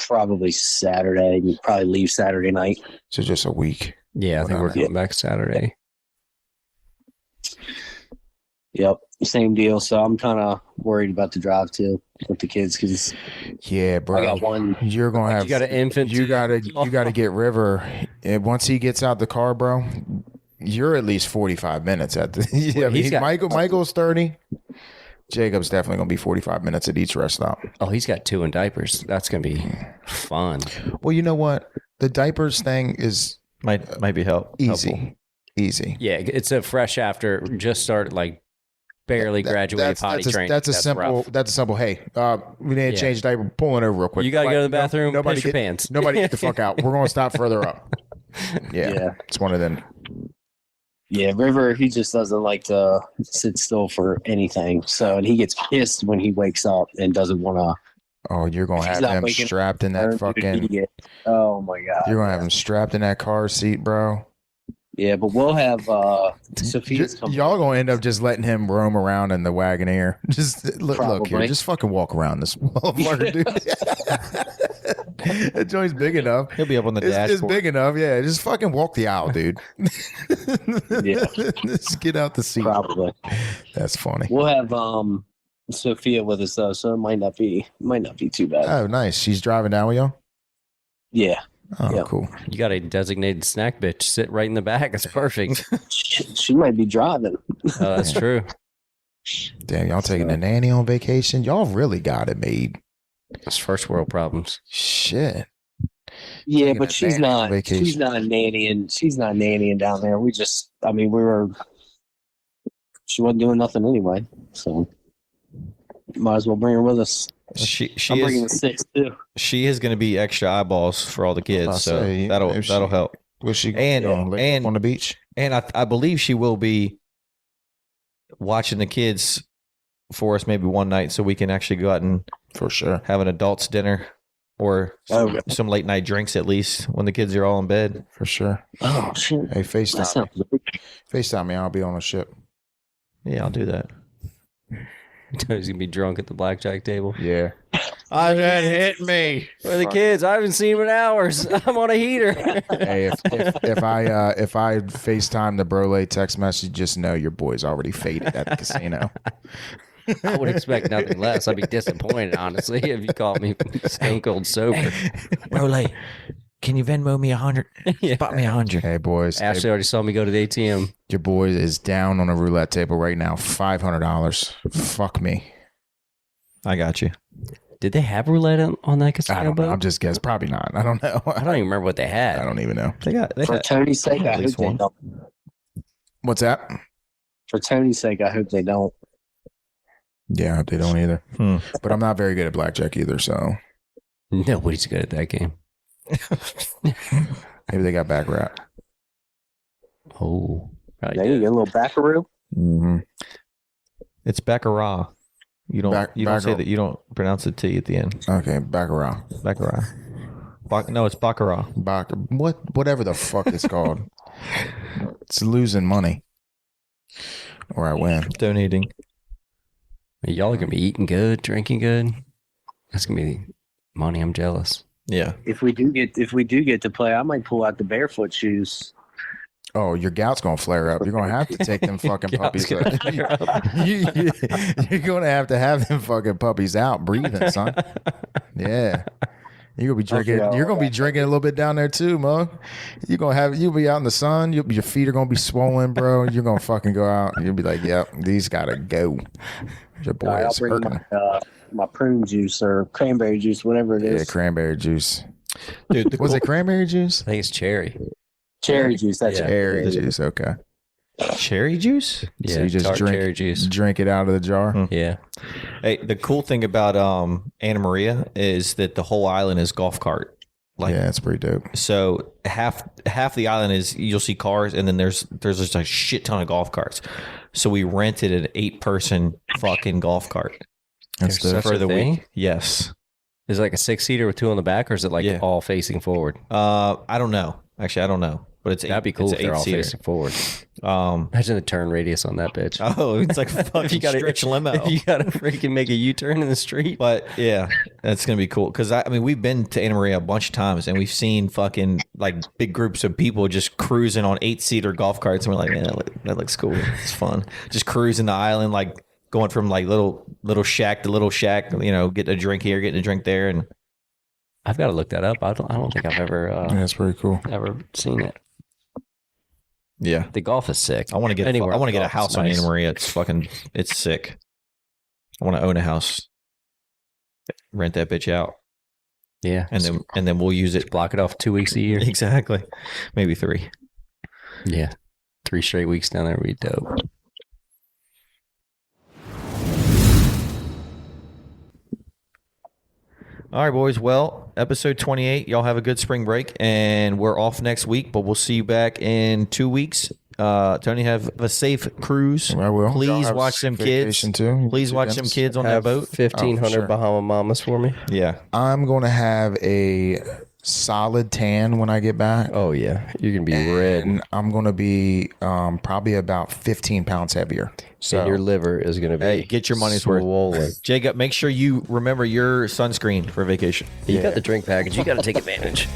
probably Saturday. We probably leave Saturday night. So just a week. Yeah, I think we're Yeah. coming back Saturday. Yep, same deal. So I'm kind of worried about the drive too with the kids because Yeah, bro. I got one. You're gonna have You got an infant. you gotta get River. And once he gets out the car, bro, you're at least 45 minutes at the yeah, He's got- Michael's 30. Jacob's definitely gonna be 45 minutes at each rest stop. Oh, he's got 2 in diapers. That's going to be fun. Well, you know what? The diapers thing is Might be helpful. easy. Easy. Yeah, it's a fresh after, just started like barely graduated potty training. That's a simple. rough. That's a simple. Hey, we need to Yeah. change diaper. Pulling over real quick. You got to go to the bathroom, Nobody piss your get, pants. Nobody get the fuck out. We're going to stop further up. Yeah, it's one of them. Yeah, River, he just doesn't like to sit still for anything. So, and he gets pissed when he wakes up and doesn't want to. Oh, you're gonna If he's have not him waking strapped in that Dude, fucking. oh my god! You're gonna have him strapped in that car seat, bro. Yeah, but we'll have Sophia's coming. Y'all gonna end up just letting him roam around in the Wagoneer. Just look here, Probably. just fucking walk around this motherfucker, dude. That joint's big enough. He'll be up on the It's dashboard. big enough, yeah. Just fucking walk the aisle, dude. Yeah. Just get out the seat. Probably. That's funny. We'll have Sophia with us though, so it might not be too bad. Oh, nice. She's driving down with y'all. Yeah, Oh, Yeah. cool. You got a designated snack bitch sit right in the back. It's perfect. she might be driving. Oh, that's true. Damn, y'all taking a nanny on vacation? Y'all really got it made. It's first world problems. Shit. Yeah, Taking but a she's nanny on not. vacation. She's not nannying. She's not nannying down there. She wasn't doing nothing anyway, so might as well bring her with us. She I'm bringing the is 6 too. she is going to be extra eyeballs for all the kids, I'll so say, that'll if she- help. Was she And- and on the beach? And I believe she will be watching the kids for us maybe one night, so we can actually go out and For sure. have an adults dinner or some late night drinks at least when the kids are all in bed. For sure. Oh shit! Hey, That FaceTime sounds me. FaceTime me. I'll be on the ship. Yeah, I'll do that. He's gonna be drunk at the blackjack table. Yeah. I said hit me. Where are the kids? I haven't seen them in hours. I'm on a heater. Hey, if I FaceTime the Brolay text message, just know your boy's already faded at the casino. I would expect nothing less. I'd be disappointed, honestly, if you called me stone cold sober. Brolay, can you Venmo me 100? Yeah. Spot me 100. Hey boys, Ashley already saw me go to the ATM. your boy is down on a roulette table right now. $500. Fuck me. I got you. Did they have roulette on that I casino don't know. boat? I'm just guessing. Probably not. I don't know. I don't even remember what they had. I don't even know. They For got Tony's sake, I at hope least they one. don't. What's that? For Tony's sake, I hope they don't. Yeah, they don't either. Hmm. But I'm not very good at blackjack either, so Nobody's good at that game. maybe they got back rat. Oh, right. There you go, a little backaroo. Mm-hmm. It's Baccarat. You don't say Baccarat. that. You don't pronounce the T at the end. Okay, baccarat. Baccarat. No, it's Baccarat. Whatever the fuck it's called. It's losing money. Or I win. Donating. Y'all are gonna be eating good, drinking good. That's gonna be money. I'm jealous. Yeah. If we do get to play, I might pull out the barefoot shoes. Oh, your gout's gonna flare up. You're gonna have to take them fucking puppies. You're gonna have to have them fucking puppies out breathing, son. Yeah. You're gonna be drinking. You're gonna be drinking a little bit down there too, Mo. You'll be out in the sun. Your feet are gonna be swollen, bro. You're gonna fucking go out. You'll be like, "Yep, these gotta go." Your boy I'll is bring hurting. my prune juice or cranberry juice, whatever it Yeah, is. cranberry juice. Dude, Was it cranberry juice? I think it's cherry. Cherry juice. That's Yeah. it. Cherry juice. Okay. cherry juice? Yeah, So you just tart drink cherry juice. Drink it out of the jar. Hmm. Yeah, Hey, the cool thing about Anna Maria is that the whole island is golf cart. Like, Yeah, it's pretty dope. so half the island is you'll see cars, and then there's just a shit ton of golf carts. So we rented an 8-person fucking golf cart That's There's dope. such for a the thing? week. Yes. is it like a 6-seater with 2 on the back, or is it like Yeah. all facing forward? I don't know. Actually, I don't know. But it's That'd be cool It's if an they're all 8-seater. facing forward. Um. Imagine the turn radius on that bitch. Oh, it's like a fucking stretch limo. If you gotta freaking make a U-turn in the street. But yeah, that's gonna be cool because I mean we've been to Anna Maria a bunch of times and we've seen fucking like big groups of people just cruising on 8-seater golf carts and we're like, yeah, that looks cool. It's fun. Just cruising the island, like going from like little shack to little shack. You know, getting a drink here, getting a drink there, and I've got to look that up. I don't think I've ever Yeah, that's pretty cool. ever seen it. yeah. The golf is sick. I want to get Anywhere I want to get a golf is house on nice. Anna Maria. It's sick. I want to own a house. Rent that bitch out, Yeah, and then we'll use it. block it off 2 weeks a year. Exactly, maybe 3. Yeah, 3 straight weeks down there would be dope. All right, boys. Well, episode 28. Y'all have a good spring break, and we're off next week, but we'll see you back in 2 weeks. Tony, have a safe cruise. I will. Y'all Please have watch them kids. vacation too. Please watch them kids on that Have boat. 1,500 sure. Bahama Mamas for me. Yeah. I'm going to have a solid tan when I get back. Oh, yeah. You're going to be red. And I'm going to be probably about 15 pounds heavier. So And your liver is going to be Hey, get your money's worth. swollen. Jacob, make sure you remember your sunscreen for vacation. You got the drink package. You got to take advantage.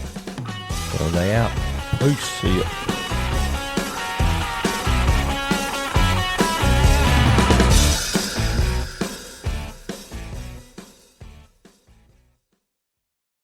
Brolay out. Peace. See ya.